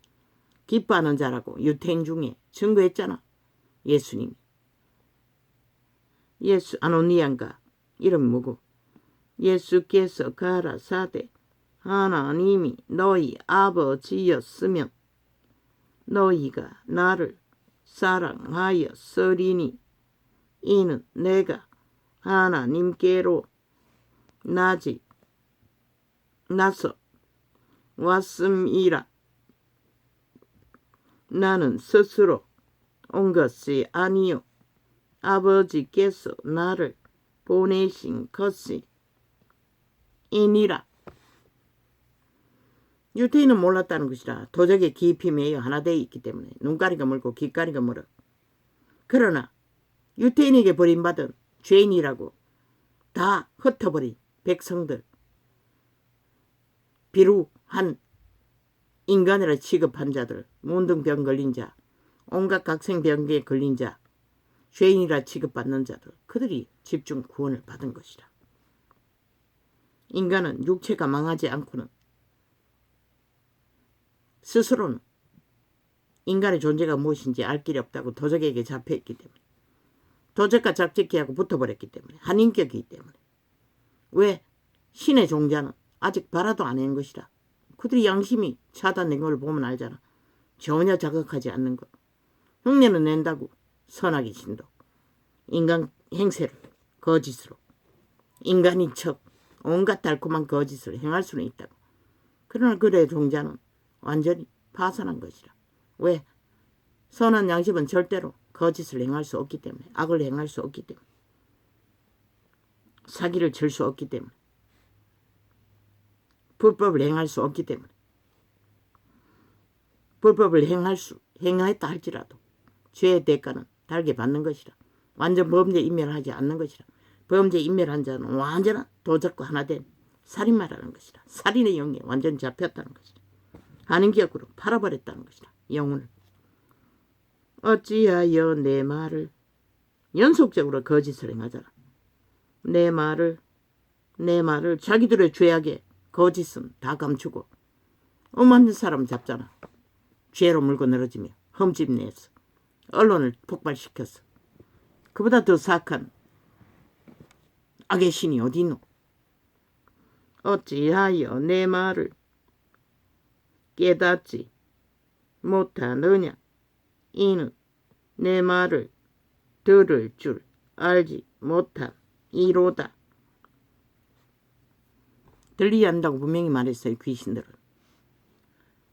기뻐하는 자라고 유태인 중에 증거했잖아. 예수님이. 예수 아노니안가 이름 뭐고. 예수께서 가라사대 하나님이 너희 아버지였으면 너희가 나를 사랑하였으리니 이는 내가 하나님께로 나서 왔음이라. 나는 스스로 온 것이 아니요 아버지께서 나를 보내신 것이 이니라. 유태인은 몰랐다는 것이라. 도적의 깊이 매여 하나 되어 있기 때문에 눈가리가 멀고 귓가리가 멀어. 그러나 유태인에게 버림받은 죄인이라고 다 흩어버린 백성들, 비루한 인간이라 취급한 자들, 문둥병 걸린 자, 온갖 각생병에 걸린 자, 죄인이라 취급받는 자들, 그들이 집중 구원을 받은 것이라. 인간은 육체가 망하지 않고는 스스로는 인간의 존재가 무엇인지 알 길이 없다고 도적에게 잡혀있기 때문에, 도적과 짝짓기하고 붙어버렸기 때문에, 한 인격이기 때문에. 왜? 신의 종자는 아직 발화도 안 한 것이라. 그들이 양심이 차단된 걸 보면 알잖아. 전혀 자극하지 않는 것. 흉내는 낸다고 선악의 신도. 인간 행세를 거짓으로, 인간인 척 온갖 달콤한 거짓을 행할 수는 있다고. 그러나 그들의 종자는 완전히 파산한 것이라. 왜? 선한 양심은 절대로 거짓을 행할 수 없기 때문에, 악을 행할 수 없기 때문에, 사기를 칠 수 없기 때문에, 불법을 행할 수 없기 때문에, 불법을 행하였다 할지라도 죄의 대가는 달게 받는 것이라. 완전 범죄 인멸하지 않는 것이라. 범죄 인멸한 자는 완전한 도적과 하나 된 살인마라는 것이라. 살인의 영에 완전히 잡혔다는 것이라. 한인격으로 팔아버렸다는 것이라. 영혼을. 어찌하여 내 말을, 연속적으로 거짓을 행하잖아. 내 말을 자기들의 죄악에 거짓은 다 감추고 없는 사람 잡잖아. 죄로 물고 늘어지며 흠집내서 언론을 폭발시켰어. 그보다 더 사악한 악의 신이 어디 있노? 어찌하여 내 말을 깨닫지 못하느냐? 이는 내 말을 들을 줄 알지 못한 이로다. 들리지 않는다고 분명히 말했어요. 귀신들은.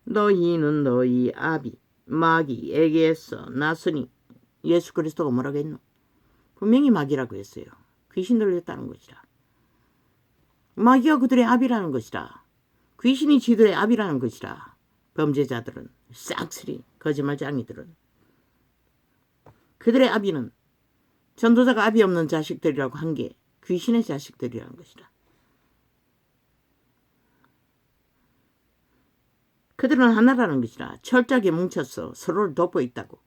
너희는 너희 아비 마귀에게서 났으니. 예수 그리스도가 뭐라고 했노? 분명히 마귀라고 했어요. 귀신들을 했다는 것이라. 마귀가 그들의 아비라는 것이라. 귀신이 지들의 아비라는 것이라. 범죄자들은, 싹쓸이 거짓말쟁이들은. 그들의 아비는 전도자가 아비 없는 자식들이라고 한 게 귀신의 자식들이라는 것이라. 그들은 하나라는 것이라. 철저하게 뭉쳐서 서로를 돕고 있다고.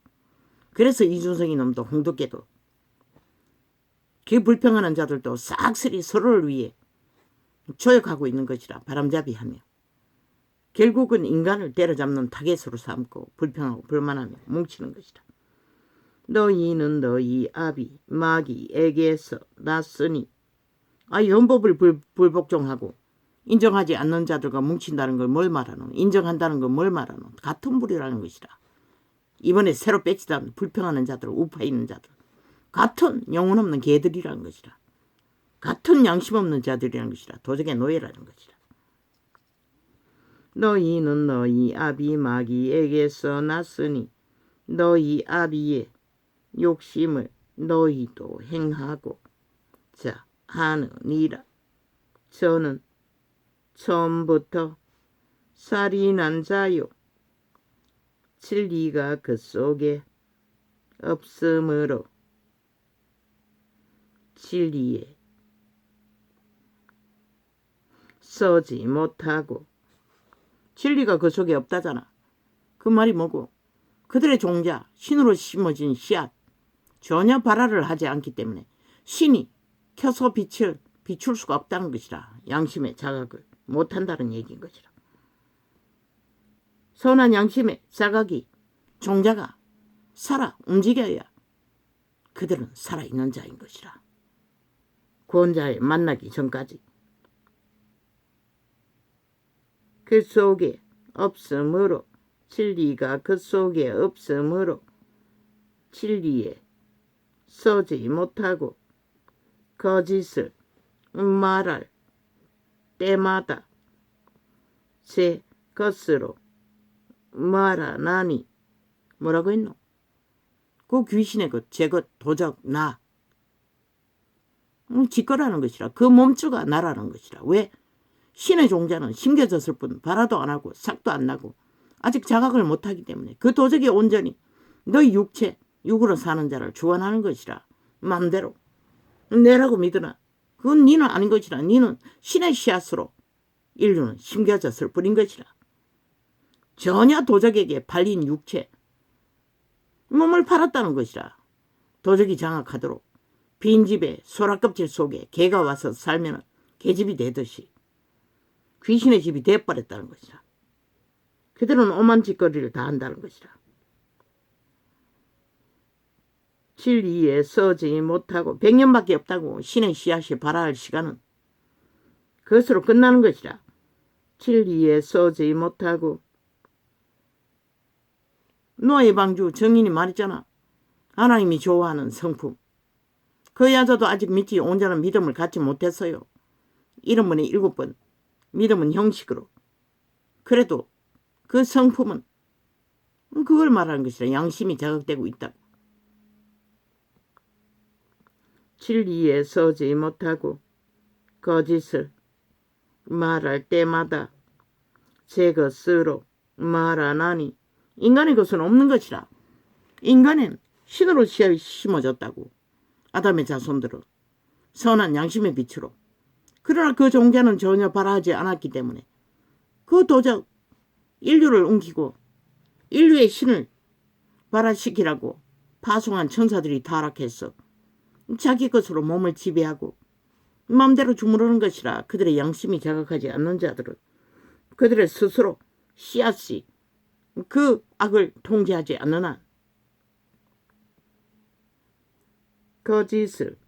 그래서 이준석이 놈도 홍두깨도 그 불평하는 자들도 싹쓸이 서로를 위해 조역하고 있는 것이라. 바람잡이하며 결국은 인간을 때려잡는 타겟으로 삼고 불평하고 불만하며 뭉치는 것이라. 너희는 너희 아비 마귀에게서 났으니. 율법을 불복종하고 인정하지 않는 자들과 뭉친다는 걸 뭘 말하노? 인정한다는 걸 뭘 말하노? 같은 불이라는 것이라. 이번에 새로 배치된 불평하는 자들, 우파에 있는 자들, 같은 영혼 없는 개들이라는 것이라. 같은 양심 없는 자들이라는 것이라. 도적의 노예라는 것이라. 너희는 너희 아비 마귀에게서 났으니 너희 아비의 욕심을 너희도 행하고 자 하느니라. 저는 처음부터 살인한 자요, 진리가 그 속에 없으므로 진리에 서지 못하고. 진리가 그 속에 없다잖아. 그 말이 뭐고? 그들의 종자, 신으로 심어진 씨앗, 전혀 발화를 하지 않기 때문에 신이 켜서 빛을 비출 수가 없다는 것이라. 양심의 자각을 못한다는 얘기인 것이라. 선한 양심의 자각이, 종자가 살아 움직여야 그들은 살아있는 자인 것이라. 구원자에 만나기 전까지. 그 속에 없으므로, 진리가 그 속에 없으므로 진리에 서지 못하고 거짓을 말할 때마다 제 것으로 말하나니. 뭐라고 했노? 그 귀신의 것, 제 것, 도적, 나. 지 거라는 것이라. 그 몸주가 나라는 것이라. 왜? 신의 종자는 심겨졌을 뿐 발화도 안 하고 삭도 안 나고 아직 자각을 못하기 때문에 그 도적이 온전히 너희 육체, 육으로 사는 자를 주관하는 것이라. 마음대로 내라고 믿으나 그건 니는 아닌 것이라. 니는 신의 씨앗으로 인류는 심겨졌을 뿐인 것이라. 전혀 도적에게 팔린 육체, 몸을 팔았다는 것이라. 도적이 장악하도록 빈집에 소라껍질 속에 개가 와서 살면 개집이 되듯이 귀신의 집이 돼버렸다는 것이라. 그들은 오만 짓거리를 다 한다는 것이라. 진리에 서지 못하고 100년밖에 없다고 신의 씨앗이 발화할 시간은 그것으로 끝나는 것이라. 진리에 서지 못하고 노아의 방주 정인이 말했잖아. 하나님이 좋아하는 성품. 그 여자도 아직 믿지 온전한 믿음을 갖지 못했어요. 7번에 7번 믿음은 형식으로. 그래도 그 성품은 그걸 말하는 것이라. 양심이 자극되고 있다고. 진리에 서지 못하고 거짓을 말할 때마다 제 것으로 말하나니 인간의 것은 없는 것이라. 인간은 신으로 심어졌다고. 아담의 자손들은 선한 양심의 빛으로. 그러나 그 종자는 전혀 발화하지 않았기 때문에 그 도적 인류를 옮기고 인류의 신을 발화시키라고 파송한 천사들이 타락했어. 자기 것으로 몸을 지배하고 마음대로 주무르는 것이라. 그들의 양심이 자각하지 않는 자들은 그들의 스스로 씨앗이 그 악을 통제하지 않는 한 거짓을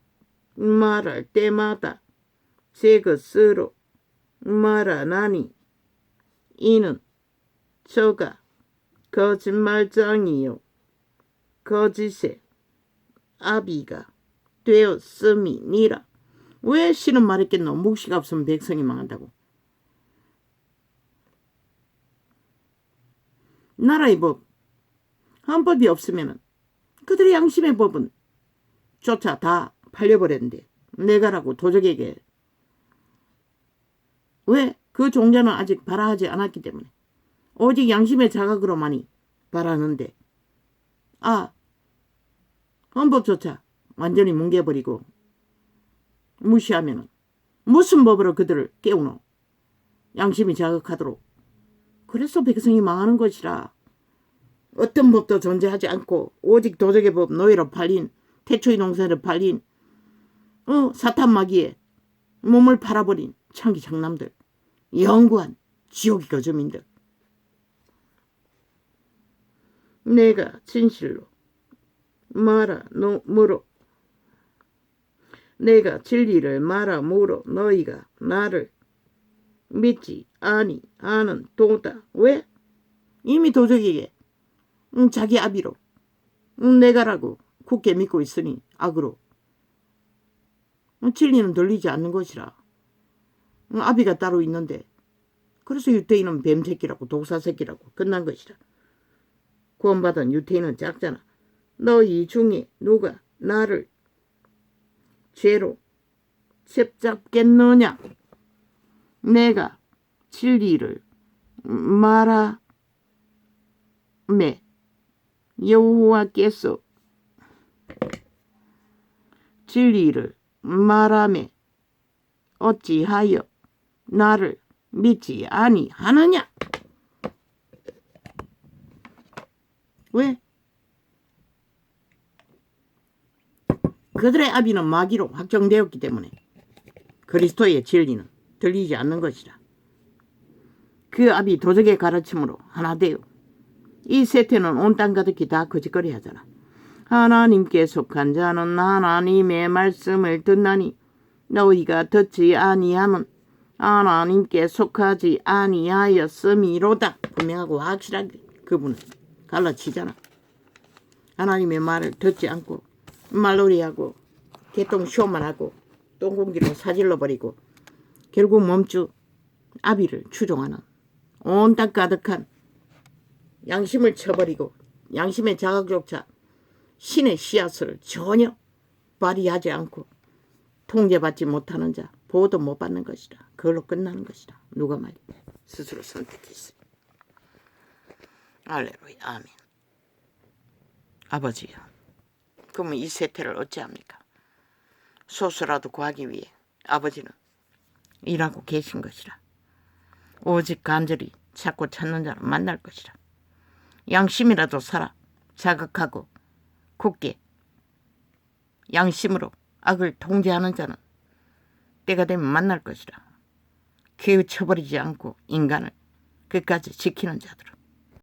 말할 때마다 제 것으로 말하나니 이는 저가 거짓말장이요 거짓의 아비가 되었음이니라. 왜 신은 말했겠노? 묵시가 없으면 백성이 망한다고. 나라의 법, 헌법이 없으면 그들의 양심의 법은 조차 다 팔려버렸는데 내가라고 도적에게. 왜? 그 종자는 아직 발화하지 않았기 때문에. 오직 양심의 자각으로만이 발하는데 헌법조차 완전히 뭉개버리고 무시하면 무슨 법으로 그들을 깨우노? 양심이 자극하도록. 그래서 백성이 망하는 것이라. 어떤 법도 존재하지 않고 오직 도적의 법, 노예로 팔린, 태초의 농사를 팔린 사탄 마귀에 몸을 팔아버린 창기 장남들, 영구한 지옥의 거점인들. 내가 진실로 말하므로 내가 진리를 말하므로 너희가 나를 믿지 아니하는 도다. 왜? 이미 도적에게 자기 아비로 내가라고 굳게 믿고 있으니 악으로 진리는 들리지 않는 것이라. 아비가 따로 있는데 그래서 유태인은 뱀새끼라고 독사새끼라고 끝난 것이라. 구원받은 유태인은 작잖아. 너희 중에 누가 나를 죄로 첩잡겠느냐? 내가 진리를 말하매 여호와께서 진리를 말하매 어찌하여 나를 믿지 아니하느냐? 왜? 그들의 아비는 마귀로 확정되었기 때문에 그리스도의 진리는 들리지 않는 것이라. 그 아비 도적의 가르침으로 하나 되어 이 세태는 온 땅 가득히 다 거짓거리 하잖아. 하나님께 속한 자는 하나님의 말씀을 듣나니 너희가 듣지 아니함은 하나님께 속하지 아니하였음이로다. 분명하고 확실하게 그분은 갈라치잖아. 하나님의 말을 듣지 않고 말놀이하고 개똥쇼만 하고 똥공기로 사질러 버리고 결국 몸주 아비를 추종하는 온 땅 가득한 양심을 쳐버리고 양심의 자각조차 신의 씨앗을 전혀 발휘하지 않고 통제받지 못하는 자 보호도 못 받는 것이라. 그걸로 끝나는 것이라. 누가 말이야. 스스로 선택했어요. 할렐루야. 아멘. 아버지요. 그러면 이 세태를 어찌합니까? 소수라도 구하기 위해 아버지는 일하고 계신 것이라. 오직 간절히 찾고 찾는 자를 만날 것이라. 양심이라도 살아 자각하고 굳게 양심으로 악을 통제하는 자는 때가 되면 만날 것이라. 깨우쳐버리지 않고 인간을 끝까지 지키는 자들은